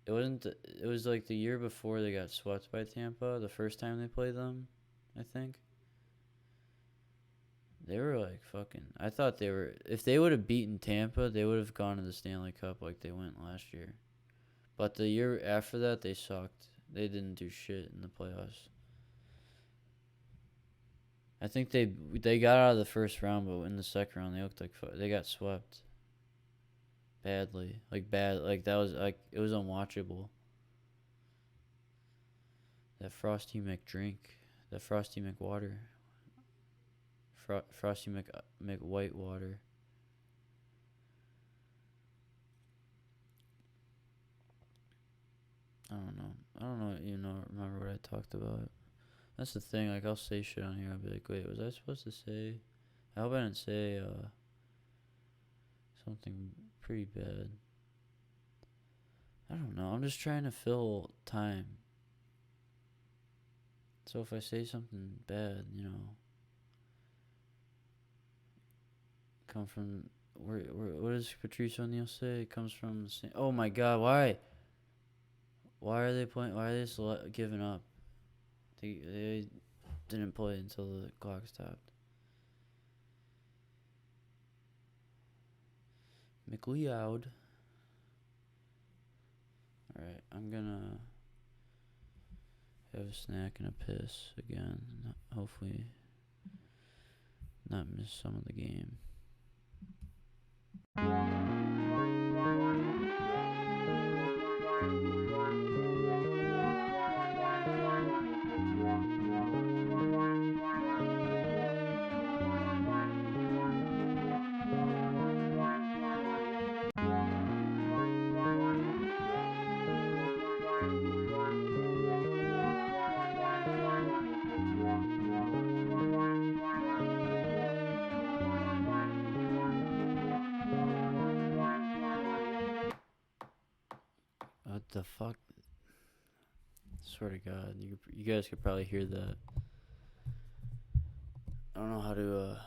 A: it was like the year before they got swept by Tampa, the first time they played them, I think. They were like fucking. I thought they were. If they would have beaten Tampa, they would have gone to the Stanley Cup like they went last year. But the year after that, they sucked. They didn't do shit in the playoffs. I think they got out of the first round, but in the second round, they looked like they got swept badly. Like bad. Like that was like it was unwatchable. That Frosty McDrink, that Frosty McWater. Frosty McWhite water. I don't know. Remember what I talked about. That's the thing. Like I'll say shit on here. I'll be like, wait, was I supposed to say? I hope I didn't say something pretty bad. I don't know. I'm just trying to fill time. So if I say something bad, come from where what does Patrice O'Neal say? It comes from the same. Oh my God! Why are they playing? Why are they just giving up? They didn't play until the clock stopped. McLeod. Alright, I'm gonna have a snack and a piss again. Hopefully not miss some of the game. What the fuck? Swear to God, you guys could probably hear that. I don't know how to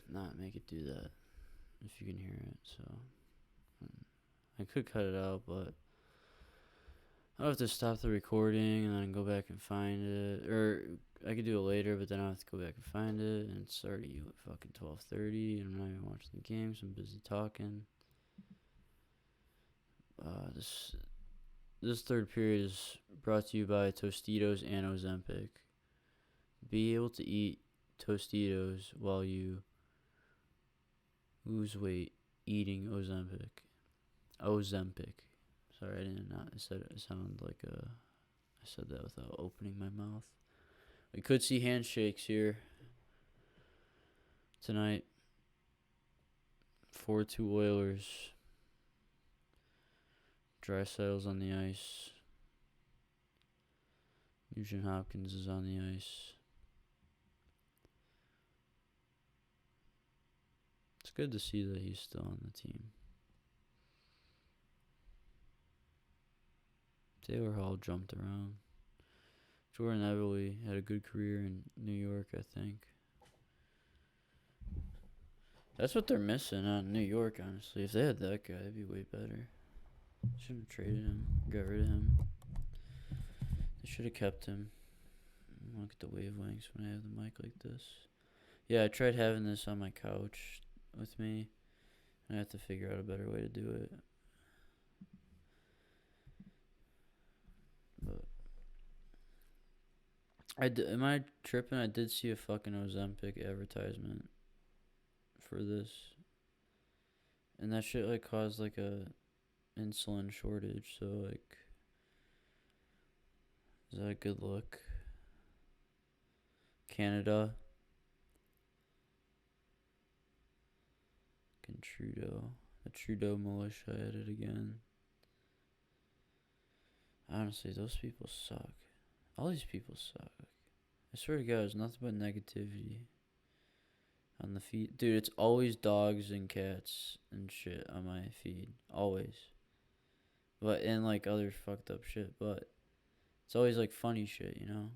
A: not make it do that if you can hear it. So I could cut it out, but I'll have to stop the recording and then go back and find it. Or I could do it later, but then I'll have to go back and find it. And it's already fucking 12:30, and I'm not even watching the game, so I'm busy talking. This third period is brought to you by Tostitos and Ozempic. Be able to eat Tostitos while you lose weight eating Ozempic. Sorry, I didn't know. I said it sounded like I said that without opening my mouth. We could see handshakes here tonight. 4-2 Oilers. Draisaitl's on the ice. Nugent Hopkins is on the ice. It's good to see that he's still on the team. Taylor Hall jumped around. Jordan Eberle had a good career in New York, I think. That's what they're missing out in New York, honestly. If they had that guy, it'd be way better. Shouldn't have traded him. Got rid of him. They should have kept him. Look at the wavelengths when I have the mic like this. Yeah, I tried having this on my couch with me, and I have to figure out a better way to do it. But am I tripping? I did see a fucking Ozempic advertisement for this, and that shit like caused like a insulin shortage. So like, is that a good look? Canada. Fucking Trudeau. The Trudeau militia at it again. Honestly, those people suck. All these people suck. I swear to God, there's nothing but negativity on the feed. Dude, it's always dogs and cats and shit on my feed. Always. But, and like other fucked up shit. But it's always like funny shit, you know?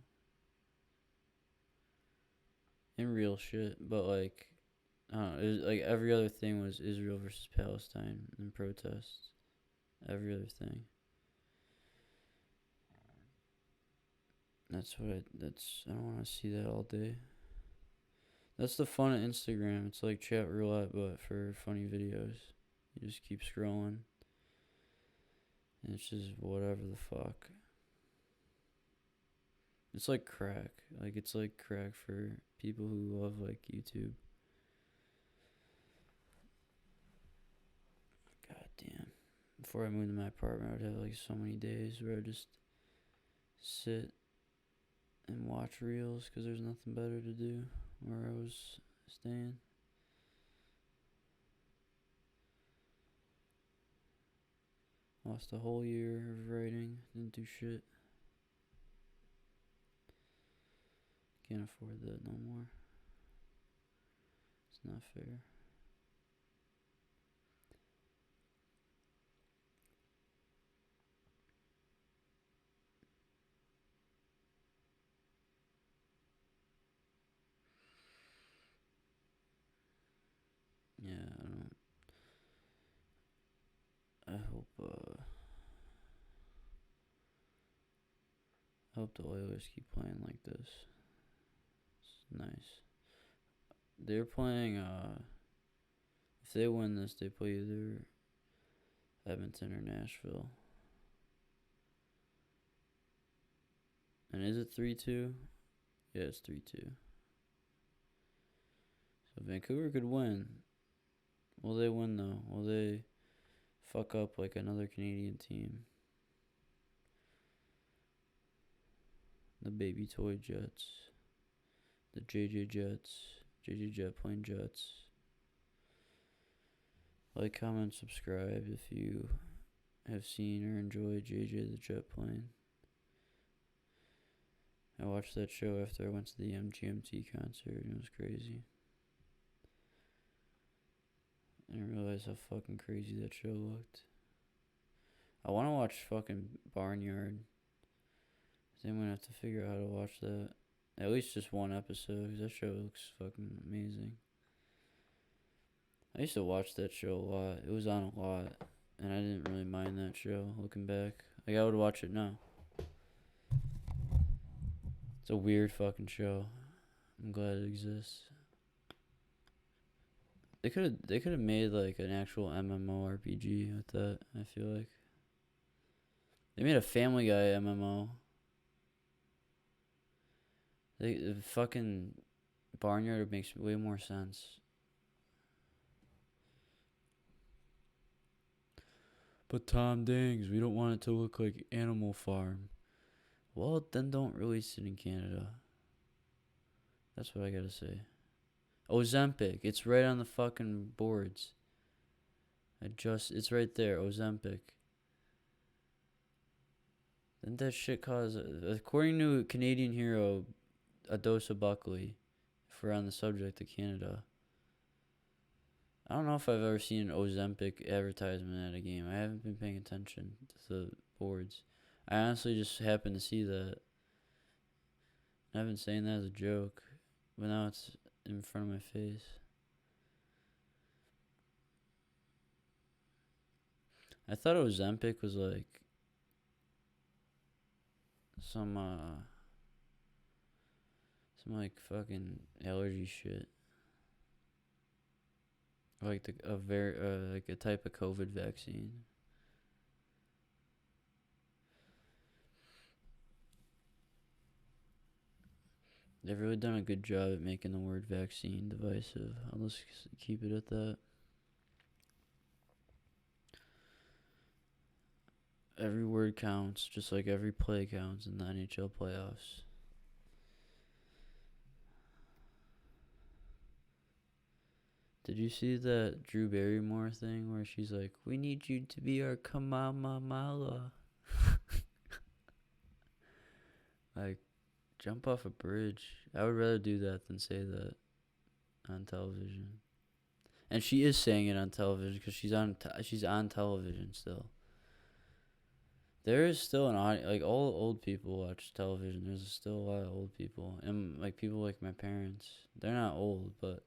A: And real shit. But like, I don't know. It was like every other thing was Israel versus Palestine and protests. Every other thing. I don't want to see that all day. That's the fun of Instagram. It's like chat roulette, but for funny videos. You just keep scrolling. And it's just whatever the fuck. It's like crack. Like, it's like crack for people who love, like, YouTube. God damn. Before I moved to my apartment, I would have, like, so many days where I would just sit and watch reels because there's nothing better to do where I was staying. Lost a whole year of writing, didn't do shit. Can't afford that no more. It's not fair. Yeah. hope the Oilers keep playing like this. It's nice. They're playing, if they win this, they play either Edmonton or Nashville. And is it 3-2? Yeah, it's 3-2. So Vancouver could win. Will they win, though? Will they fuck up like another Canadian team? The baby toy Jets. The JJ Jets. JJ Jet Plane Jets. Like, comment, subscribe if you have seen or enjoyed JJ the Jet Plane. I watched that show after I went to the MGMT concert, and it was crazy. I didn't realize how fucking crazy that show looked. I want to watch fucking Barnyard. I think I'm going to have to figure out how to watch that. At least just one episode, because that show looks fucking amazing. I used to watch that show a lot. It was on a lot, and I didn't really mind that show, looking back. Like, I would watch it now. It's a weird fucking show. I'm glad it exists. They could have made like an actual MMORPG with that, I feel like. They made a Family Guy MMO. The fucking Barnyard makes way more sense. But Tom Dings, we don't want it to look like Animal Farm. Well, then don't release it in Canada. That's what I gotta say. Ozempic, it's right on the fucking boards. It's right there, Ozempic. Didn't that shit cause, according to Canadian hero Adosa Buckley, if we're on the subject of Canada, I don't know if I've ever seen an Ozempic advertisement at a game. I haven't been paying attention to the boards. I honestly just happened to see that. I've been saying that as a joke, but now it's in front of my face. I thought Ozempic was like some like fucking allergy shit. Like like a type of COVID vaccine. They've really done a good job at making the word vaccine divisive. I'll just keep it at that. Every word counts, just like every play counts in the NHL playoffs. Did you see that Drew Barrymore thing where she's like, "We need you to be our Kamamamala"? Like, jump off a bridge. I would rather do that than say that on television. And she is saying it on television because she's on television still. There is still an audience. Like, all old people watch television. There's still a lot of old people. And, like, people like my parents. They're not old, but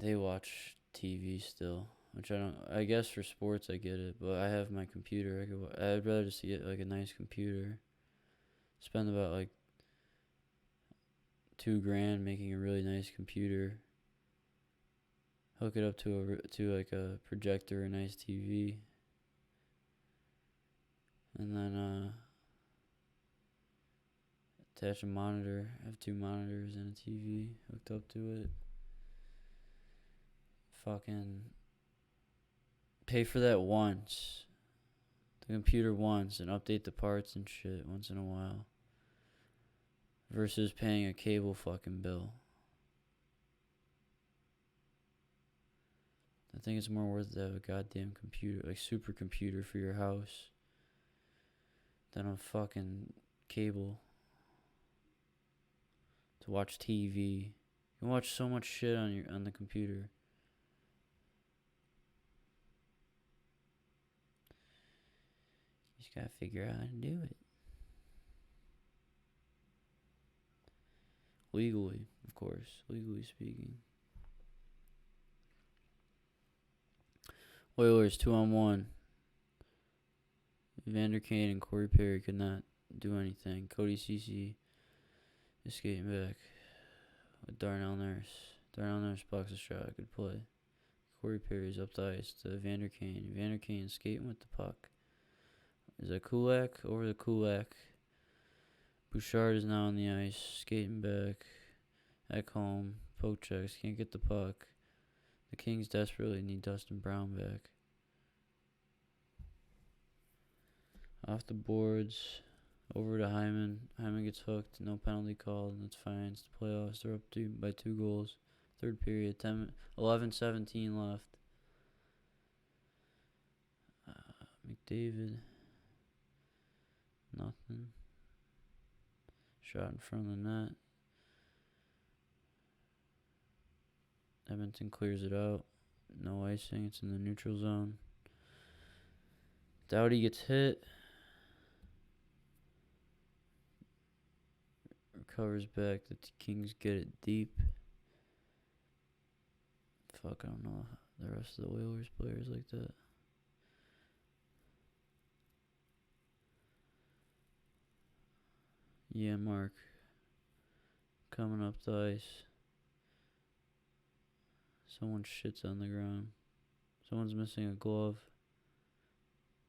A: they watch TV still. Which I guess for sports I get it. But I have my computer. I'd rather just get, like, a nice computer. Spend about, like, $2,000 making a really nice computer. Hook it up to like a projector, a nice TV. And then attach a monitor. Have 2 monitors and a TV hooked up to it. Fucking pay for that once. The computer once, and update the parts and shit once in a while. Versus paying a cable fucking bill. I think it's more worth it to have a goddamn computer, like supercomputer for your house, than a fucking cable to watch TV. You can watch so much shit on the computer. You just gotta figure out how to do it. Legally, of course. Legally speaking. Oilers 2-on-1. Evander Kane and Corey Perry could not do anything. Cody Cece is skating back with Darnell Nurse. Darnell Nurse blocks a shot. Good play. Corey Perry's up the ice to Evander Kane. Evander Kane skating with the puck. Is that Kulak? Over the Kulak. Bouchard is now on the ice. Skating back. Ekholm. Poke checks. Can't get the puck. The Kings desperately need Dustin Brown back. Off the boards. Over to Hyman. Hyman gets hooked. No penalty called. And it's fine. It's the playoffs. They're up by 2 goals. Third period. 11-17 left. McDavid. Nothing. Shot in front of the net. Edmonton clears it out. No icing. It's in the neutral zone. Doughty gets hit. Recovers back. The Kings get it deep. Fuck, I don't know the rest of the Whalers players like that. Yeah, Mark. Coming up the ice. Someone shits on the ground. Someone's missing a glove.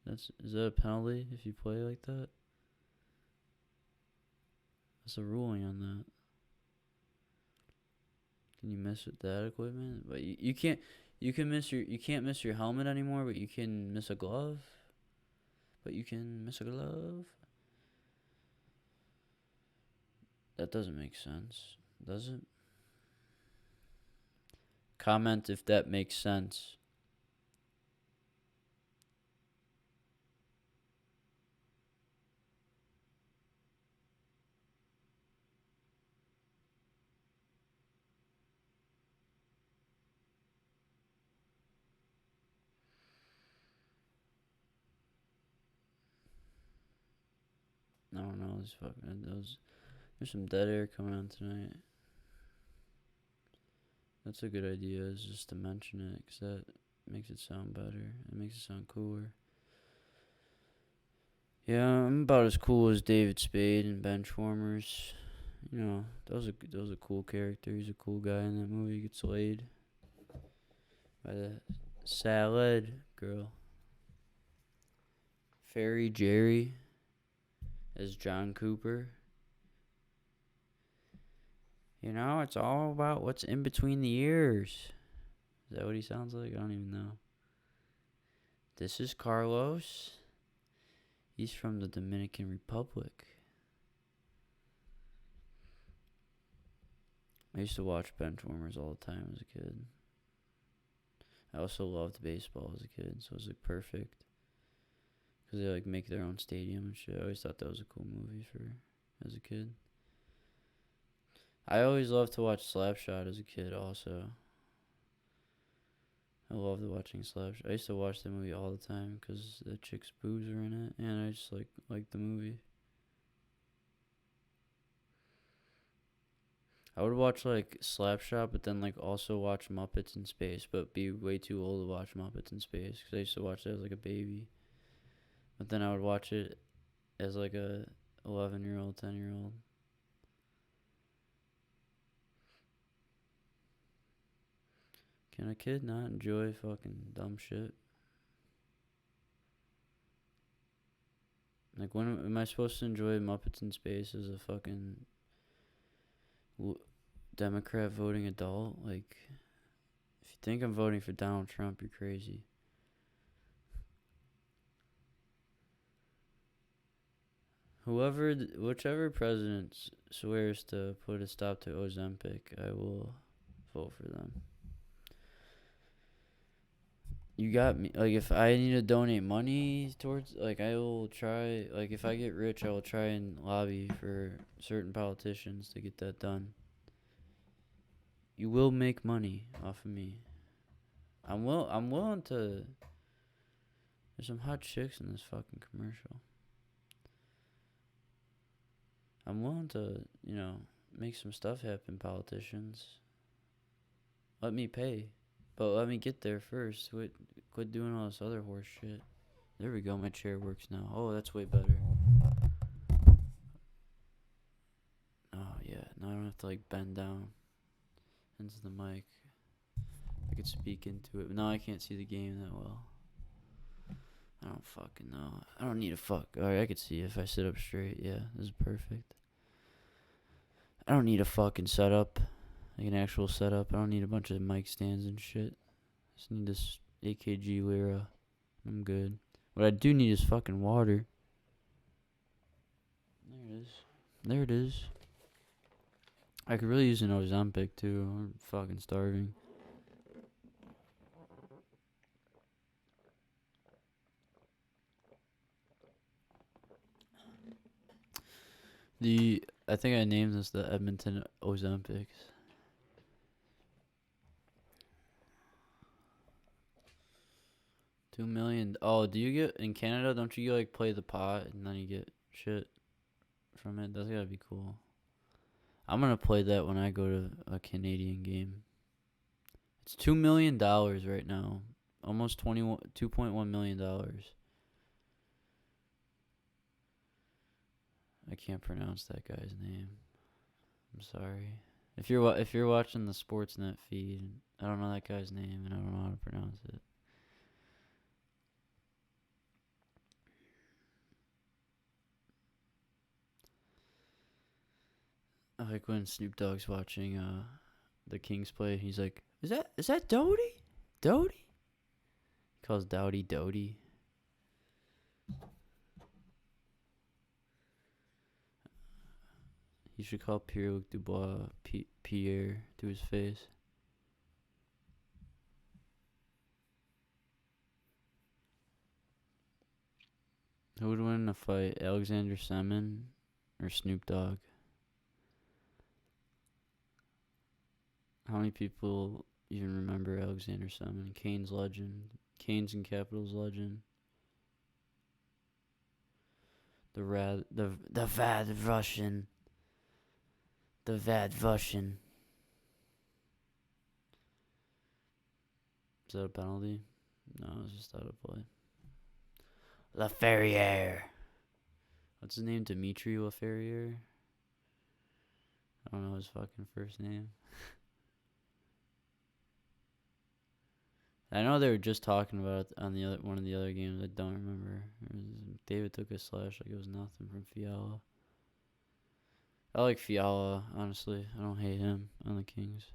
A: Is that a penalty if you play like that? What's the ruling on that? Can you miss with that equipment? But you can't miss your helmet anymore, but you can miss a glove. That doesn't make sense, does it? Comment if that makes sense. I don't know. There's some dead air coming on tonight. That's a good idea, is just to mention it, because that makes it sound better. It makes it sound cooler. Yeah, I'm about as cool as David Spade in Benchwarmers. You know, that was a cool character. He's a cool guy in that movie. He gets laid by the salad girl. Fairy Jerry as John Cooper. You know, it's all about what's in between the ears. Is that what he sounds like? I don't even know. This is Carlos. He's from the Dominican Republic. I used to watch Benchwarmers all the time as a kid. I also loved baseball as a kid, so it was like perfect. Because they like make their own stadium and shit. I always thought that was a cool movie as a kid. I always loved to watch Slapshot as a kid also. I loved watching Slapshot. I used to watch the movie all the time because the chick's boobs were in it, and I just liked the movie. I would watch like Slapshot, but then like also watch Muppets in Space, but be way too old to watch Muppets in Space because I used to watch that as like a baby. But then I would watch it as like a 11-year-old, 10-year-old. Can a kid not enjoy fucking dumb shit? Like, when am I supposed to enjoy Muppets in Space as a fucking Democrat voting adult? Like, if you think I'm voting for Donald Trump, you're crazy. Whichever president swears to put a stop to Ozempic, I will vote for them. You got me. Like, if I need to donate money towards, like, I will try, like, if I get rich, I will try and lobby for certain politicians to get that done. You will make money off of me. I'm willing to. There's some hot chicks in this fucking commercial. I'm willing to, make some stuff happen, politicians. Let me pay. But let me get there first. Quit doing all this other horse shit. There we go. My chair works now. Oh, that's way better. Oh, yeah. Now I don't have to, like, bend down into the mic. I could speak into it. But now I can't see the game that well. I don't fucking know. I don't need a fuck. Alright, I could see if I sit up straight. Yeah, this is perfect. I don't need a fucking setup. Like an actual setup. I don't need a bunch of mic stands and shit. I just need this AKG Lyra. I'm good. What I do need is fucking water. There it is. There it is. I could really use an Ozempic too. I'm fucking starving. I think I named this the Edmonton Ozempics. $2 million. Oh, do you get in Canada? Don't you like play the pot and then you get shit from it? That's gotta be cool. I'm gonna play that when I go to a Canadian game. It's $2 million right now. Almost $2.1 million. I can't pronounce that guy's name. I'm sorry. If you're watching the Sportsnet feed, I don't know that guy's name and I don't know how to pronounce it. I like when Snoop Dogg's watching the Kings play. He's like, "Is that Doty? Doty?" He calls Doughty Doty. He should call Pierre-Luc Dubois Pierre to his face. Who would win in a fight, Alexander Semin or Snoop Dogg? How many people even remember Alexander Semin? Canes legend. Canes and Capitals legend. The Vad Russian. The Vad Russian. Is that a penalty? No, it's just out of play. Laferriere. What's his name? Dimitri Laferriere? I don't know his fucking first name. I know they were just talking about it on one of the other games. I don't remember. David took a slash like it was nothing from Fiala. I like Fiala, honestly. I don't hate him on the Kings.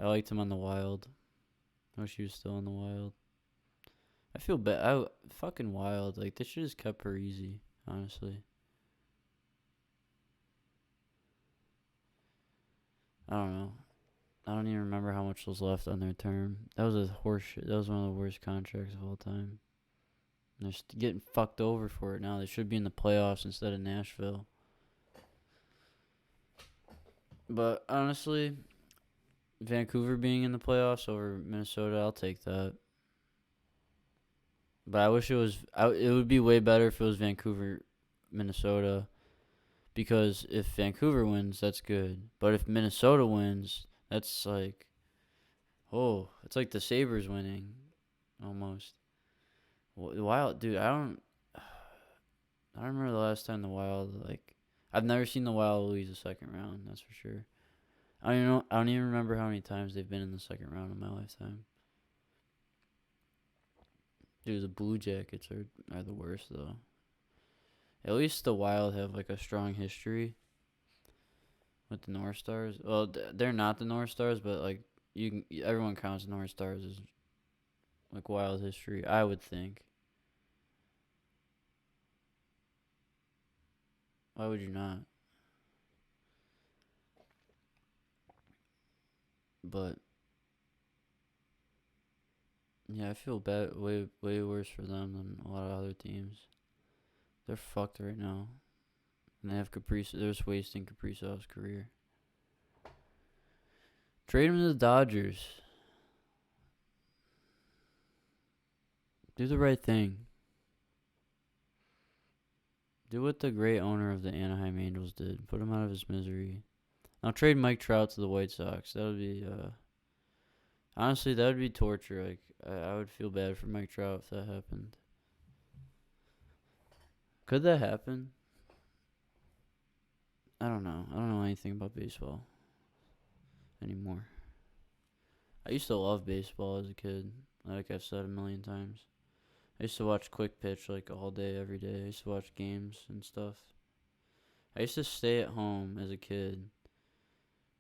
A: I liked him on the Wild. I wish he was still on the Wild. I feel bad. Fucking Wild. Like, they should just kept her easy, honestly. I don't know. I don't even remember how much was left on their term. That was a horseshit. That was one of the worst contracts of all time. And they're getting fucked over for it now. They should be in the playoffs instead of Nashville. But honestly, Vancouver being in the playoffs over Minnesota, I'll take that. But I wish it was. It would be way better if it was Vancouver, Minnesota. Because if Vancouver wins, that's good. But if Minnesota wins, that's like, oh, it's like the Sabres winning, almost. The Wild, dude, I don't remember the last time the Wild, like, I've never seen the Wild lose a second round, that's for sure. I don't even remember how many times they've been in the second round in my lifetime. Dude, the Blue Jackets are the worst, though. At least the Wild have, like, a strong history with the North Stars. Well, they're not the North Stars, but, like, everyone counts North Stars as, like, Wild history, I would think. Why would you not? But yeah, I feel bad, way worse for them than a lot of other teams. They're fucked right now, and they have Kaprizov. They're just wasting Kaprizov's career. Trade him to the Dodgers. Do the right thing. Do what the great owner of the Anaheim Angels did. Put him out of his misery. Now trade Mike Trout to the White Sox. That would be Honestly, that would be torture. Like, I would feel bad for Mike Trout if that happened. Could that happen? I don't know. I don't know anything about baseball anymore. I used to love baseball as a kid. Like I've said a million times. I used to watch Quick Pitch like all day, every day. I used to watch games and stuff. I used to stay at home as a kid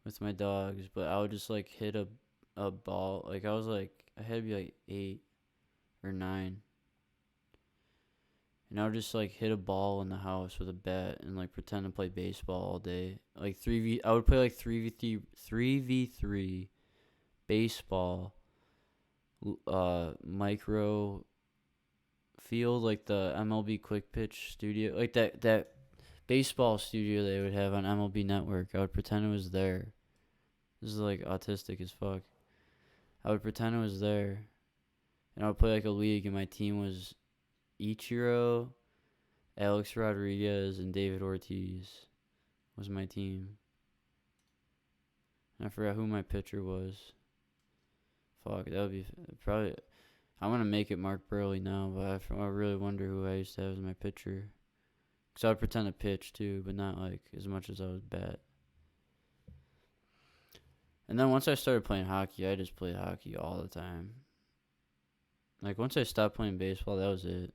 A: with my dogs, but I would just like hit a ball. Like I had to be like 8 or 9, and I would just like hit a ball in the house with a bat and like pretend to play baseball all day. Like I would play like 3v3 baseball, micro field, like the MLB Quick Pitch studio, like that baseball studio they would have on MLB Network. I would pretend it was there. This is like autistic as fuck. I would pretend it was there, and I would play like a league, and my team was Ichiro, Alex Rodriguez, and David Ortiz was my team. And I forgot who my pitcher was. Fuck, that would be probably. I'm gonna make it Mark Burley now, but I really wonder who I used to have as my pitcher. Cause I would pretend to pitch too, but not like as much as I would bat. And then once I started playing hockey, I just played hockey all the time. Like once I stopped playing baseball, that was it.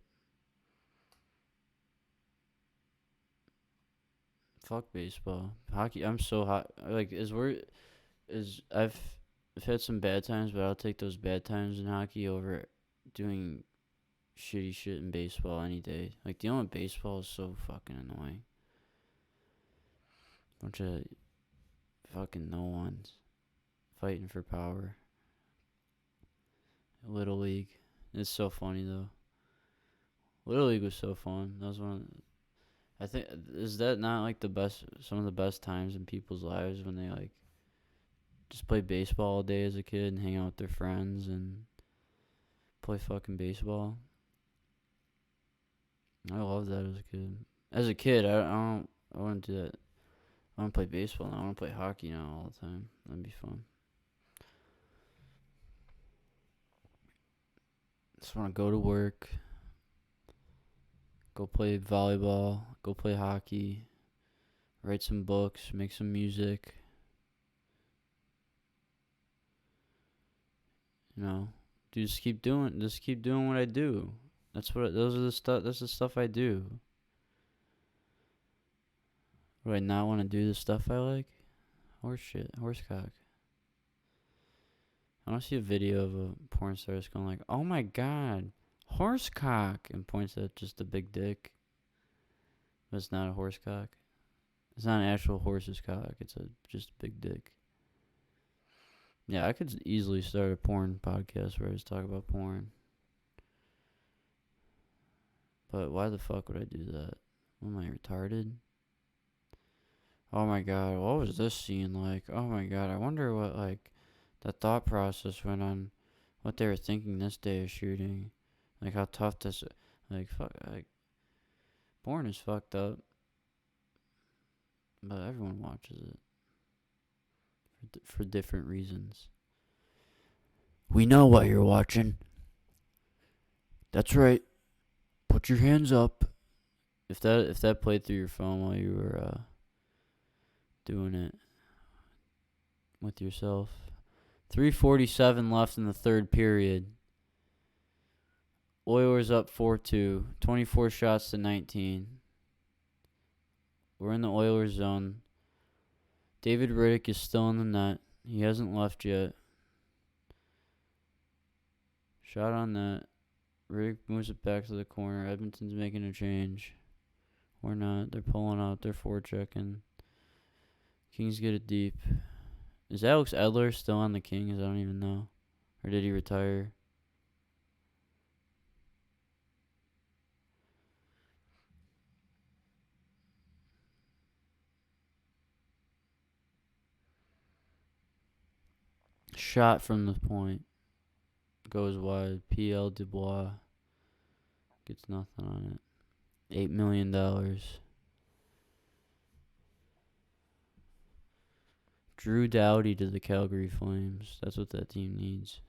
A: Fuck baseball, hockey. I'm so hot. Like I've had some bad times, but I'll take those bad times in hockey over doing shitty shit in baseball any day. Like dealing with baseball is so fucking annoying. Bunch of fucking no ones fighting for power. Little League. It's so funny though. Little League was so fun. That was I think, is that not like some of the best times in people's lives when they like just play baseball all day as a kid and hang out with their friends and play fucking baseball? I love that as a kid. As a kid, I want to do that. I want to play baseball now. I want to play hockey now all the time. That'd be fun. Just want to go to work, go play volleyball, go play hockey, write some books, make some music. You know, just keep doing what I do. That's the stuff I do. Do I not want to do the stuff I like? Horse shit, horse cock. I want to see a video of a porn star that's going like, "Oh my god, horse cock," and points at just a big dick. But it's not a horse cock. It's not an actual horse's cock. It's just a big dick. Yeah, I could easily start a porn podcast where I just talk about porn. But why the fuck would I do that? Am I retarded? Oh my god, what was this scene like? Oh my god, I wonder what like the thought process went on, what they were thinking this day of shooting, like how tough this, like fuck, like porn is fucked up, but everyone watches it for different reasons. We know why you're watching. That's right. Put your hands up. If that played through your phone while you were doing it with yourself. 3:47 left in the third period. Oilers up 4-2. 24 shots to 19. We're in the Oilers zone. David Riddick is still in the net. He hasn't left yet. Shot on net. Riddick moves it back to the corner. Edmonton's making a change. Or not. They're pulling out. They're forechecking. Kings get it deep. Is Alex Edler still on the Kings? I don't even know. Or did he retire? Shot from the point. Goes wide. P.L. Dubois gets nothing on it. $8 million. Drew Doughty to the Calgary Flames. That's what that team needs.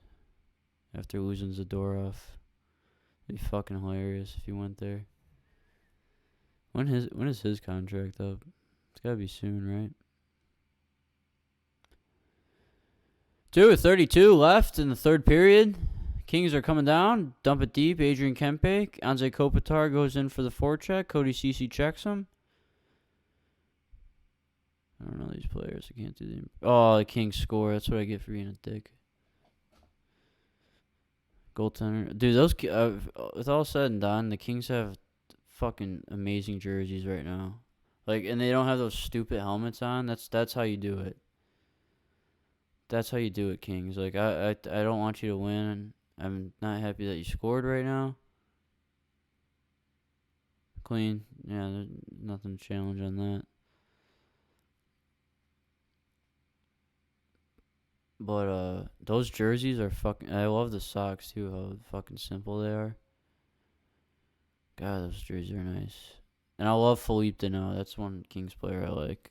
A: After losing Zadorov. It'd be fucking hilarious if he went there. When is his contract up? It's gotta be soon, right? 2:32 left in the third period. Kings are coming down. Dump it deep. Adrian Kempe. Anze Kopitar goes in for the forecheck. Cody Ceci checks him. I don't know these players. I can't do the... Oh, the Kings score. That's what I get for being a dick. Goaltender. Dude, those... with all said and done, the Kings have fucking amazing jerseys right now. Like, and they don't have those stupid helmets on. That's how you do it. That's how you do it, Kings. Like, I don't want you to win. I'm not happy that you scored right now. Clean. Yeah, there's nothing to challenge on that. But, those jerseys are fucking... I love the socks, too, how fucking simple they are. God, those jerseys are nice. And I love Philippe Deneau. That's one Kings player I like.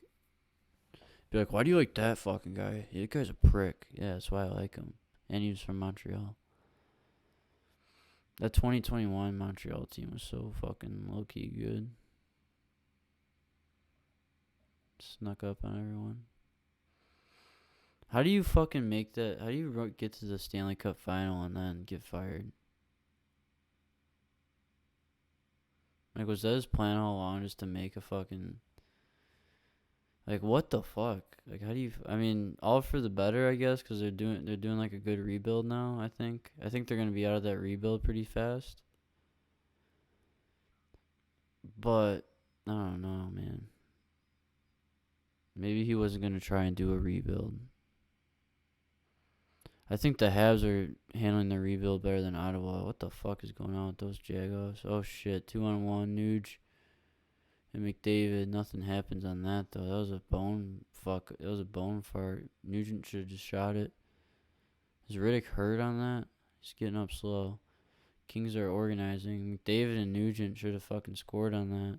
A: Be like, why do you like that fucking guy? Yeah, that guy's a prick. Yeah, that's why I like him. And he was from Montreal. That 2021 Montreal team was so fucking low-key good. Snuck up on everyone. How do you fucking make that? How do you get to the Stanley Cup final and then get fired? Like, was that his plan all along, just to make a fucking... Like, what the fuck? Like, how do you... I mean, all for the better, I guess, because they're doing like a good rebuild now, I think. I think they're going to be out of that rebuild pretty fast. But, I don't know, man. Maybe he wasn't going to try and do a rebuild. I think the Habs are handling the rebuild better than Ottawa. What the fuck is going on with those Jaguars? Oh, shit. 2-on-1, Nuge and McDavid. Nothing happens on that, though. That was a bone fuck. That was a bone fart. Nugent should have just shot it. Is Riddick hurt on that? He's getting up slow. Kings are organizing. McDavid and Nugent should have fucking scored on that.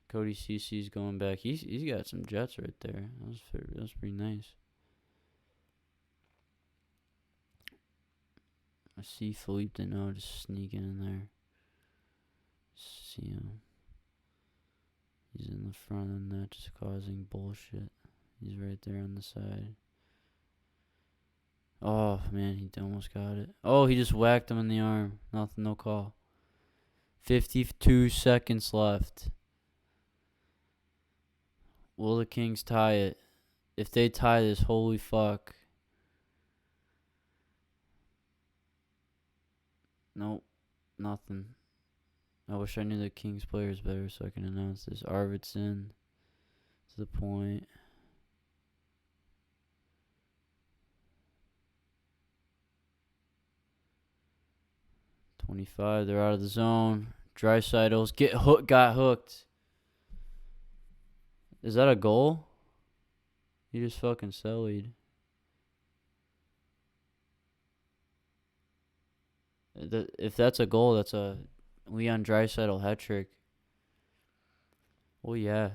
A: Cody Ceci's going back. He's got some jets right there. That was pretty nice. I see Philippe Deneau just sneaking in there. See him. He's in the front of the net just causing bullshit. He's right there on the side. Oh, man, he almost got it. Oh, he just whacked him in the arm. Nothing, no call. 52 seconds left. Will the Kings tie it? If they tie this, holy fuck. Nope, nothing. I wish I knew the Kings players better so I can announce this. Arvidsson to the point. .25, they're out of the zone. Draisaitl's got hooked. Is that a goal? He just fucking sellied. If that's a goal, that's a Leon Draisaitl hat trick. Oh yeah.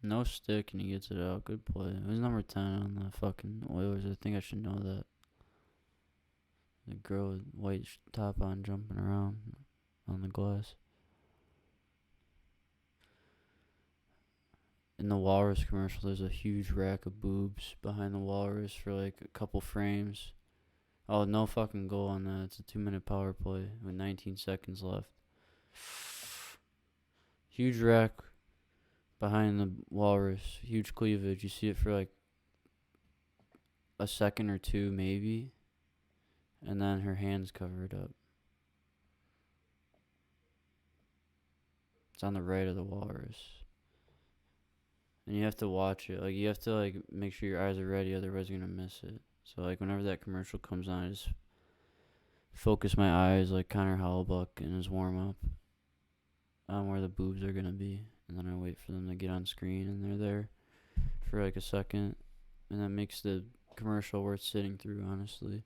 A: No stick and he gets it out. Good play. It was number 10 on the fucking Oilers. I think I should know that. The girl with white top on jumping around on the glass. In the Walrus commercial, there's a huge rack of boobs behind the Walrus for like a couple frames. Oh, no fucking goal on that. It's a 2-minute power play with 19 seconds left. Huge rack behind the Walrus. Huge cleavage. You see it for like a second or two, maybe. And then her hand's covered up. It's on the right of the Walrus. And you have to watch it. Like, you have to, like, make sure your eyes are ready, otherwise you're going to miss it. So, like, whenever that commercial comes on, I just focus my eyes, like Connor Hellebuyck in his warm-up, on where the boobs are going to be. and then I wait for them to get on screen, and they're there for like a second, and that makes the commercial worth sitting through, honestly.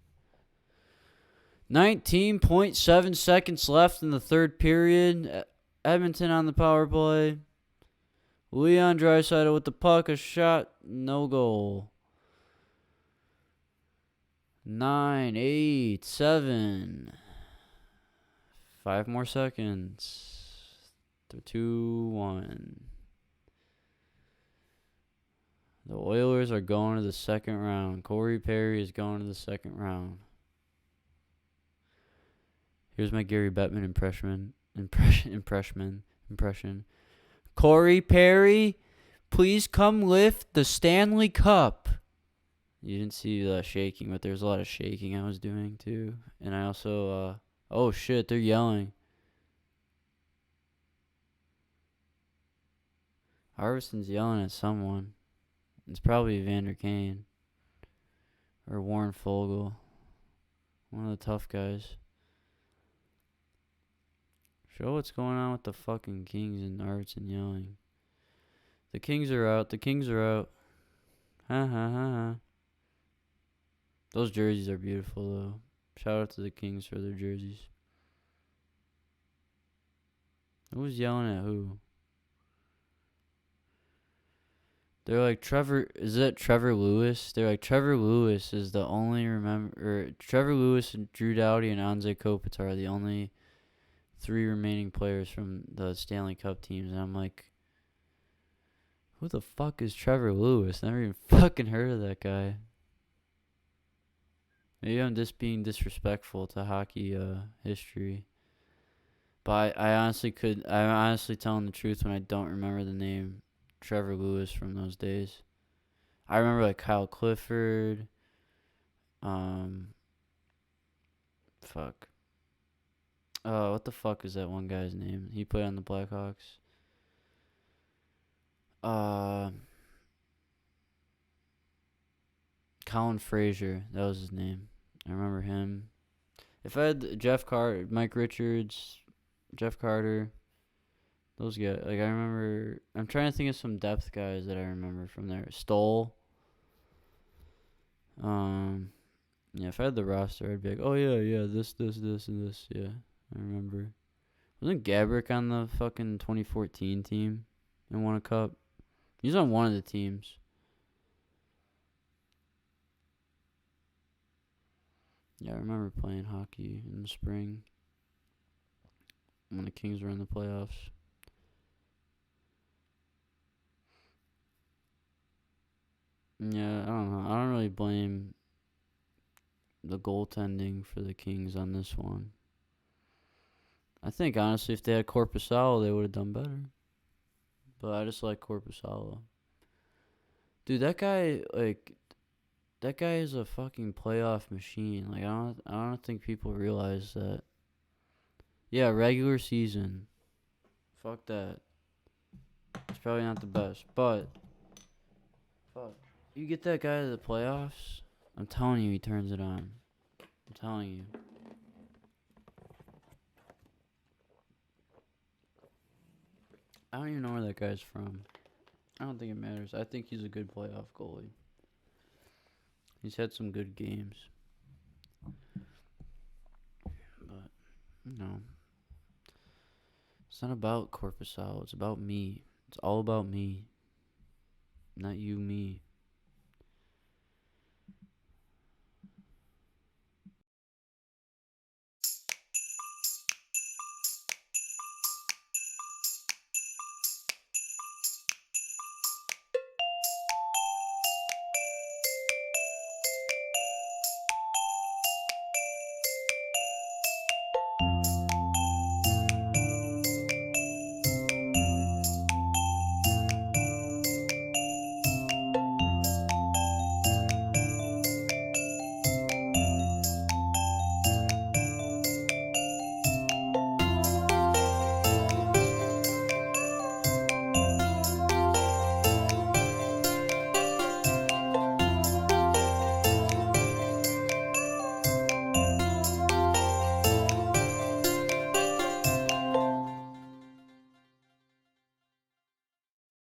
A: 19.7 seconds left in the third period. Edmonton on the power play. Leon Draisaitl with the puck, a shot, no goal. 9, 8, 7. 5 more seconds. 2, 1. The Oilers are going to the second round. Corey Perry is going to the second round. Here's my Gary Bettman impression. Corey Perry, please come lift the Stanley Cup. You didn't see the shaking, but there's a lot of shaking I was doing too. And I also, oh shit, they're yelling. Harvison's yelling at someone. It's probably Evander Kane or Warren Fogle, one of the tough guys. Show what's going on with the fucking Kings and Arvidsson yelling. The Kings are out. The Kings are out. Ha ha ha ha. Those jerseys are beautiful though. Shout out to the Kings for their jerseys. Who's yelling at who? They're like, is that Trevor Lewis? They're like, Trevor Lewis is the only Trevor Lewis and Drew Doughty and Anze Kopitar are the only 3 remaining players from the Stanley Cup teams. And I'm like, who the fuck is Trevor Lewis? Never even fucking heard of that guy. Maybe I'm just being disrespectful to hockey history. But I'm honestly telling the truth when I don't remember the name Trevor Lewis from those days. I remember like Kyle Clifford. Fuck. What the fuck is that one guy's name? He played on the Blackhawks. Colin Fraser, that was his name. I remember him. If I had Mike Richards, Jeff Carter, those guys, like I remember. I'm trying to think of some depth guys that I remember from there. Stoll. Yeah, if I had the roster, I'd be like, oh yeah, this, and this. Yeah, I remember. Wasn't Gabrick on the fucking 2014 team and won a cup? He's on one of the teams. Yeah, I remember playing hockey in the spring when the Kings were in the playoffs. Yeah, I don't know. I don't really blame the goaltending for the Kings on this one. I think, honestly, if they had Korpisalo, they would have done better. But I just like Korpisalo. Dude, that guy is a fucking playoff machine. Like, I don't think people realize that. Yeah, regular season. Fuck that. It's probably not the best, but fuck. You get that guy to the playoffs, I'm telling you, he turns it on. I'm telling you. I don't even know where that guy's from. I don't think it matters. I think he's a good playoff goalie. He's had some good games. But, it's not about Korpisalo. It's about me. It's all about me. Not you, me.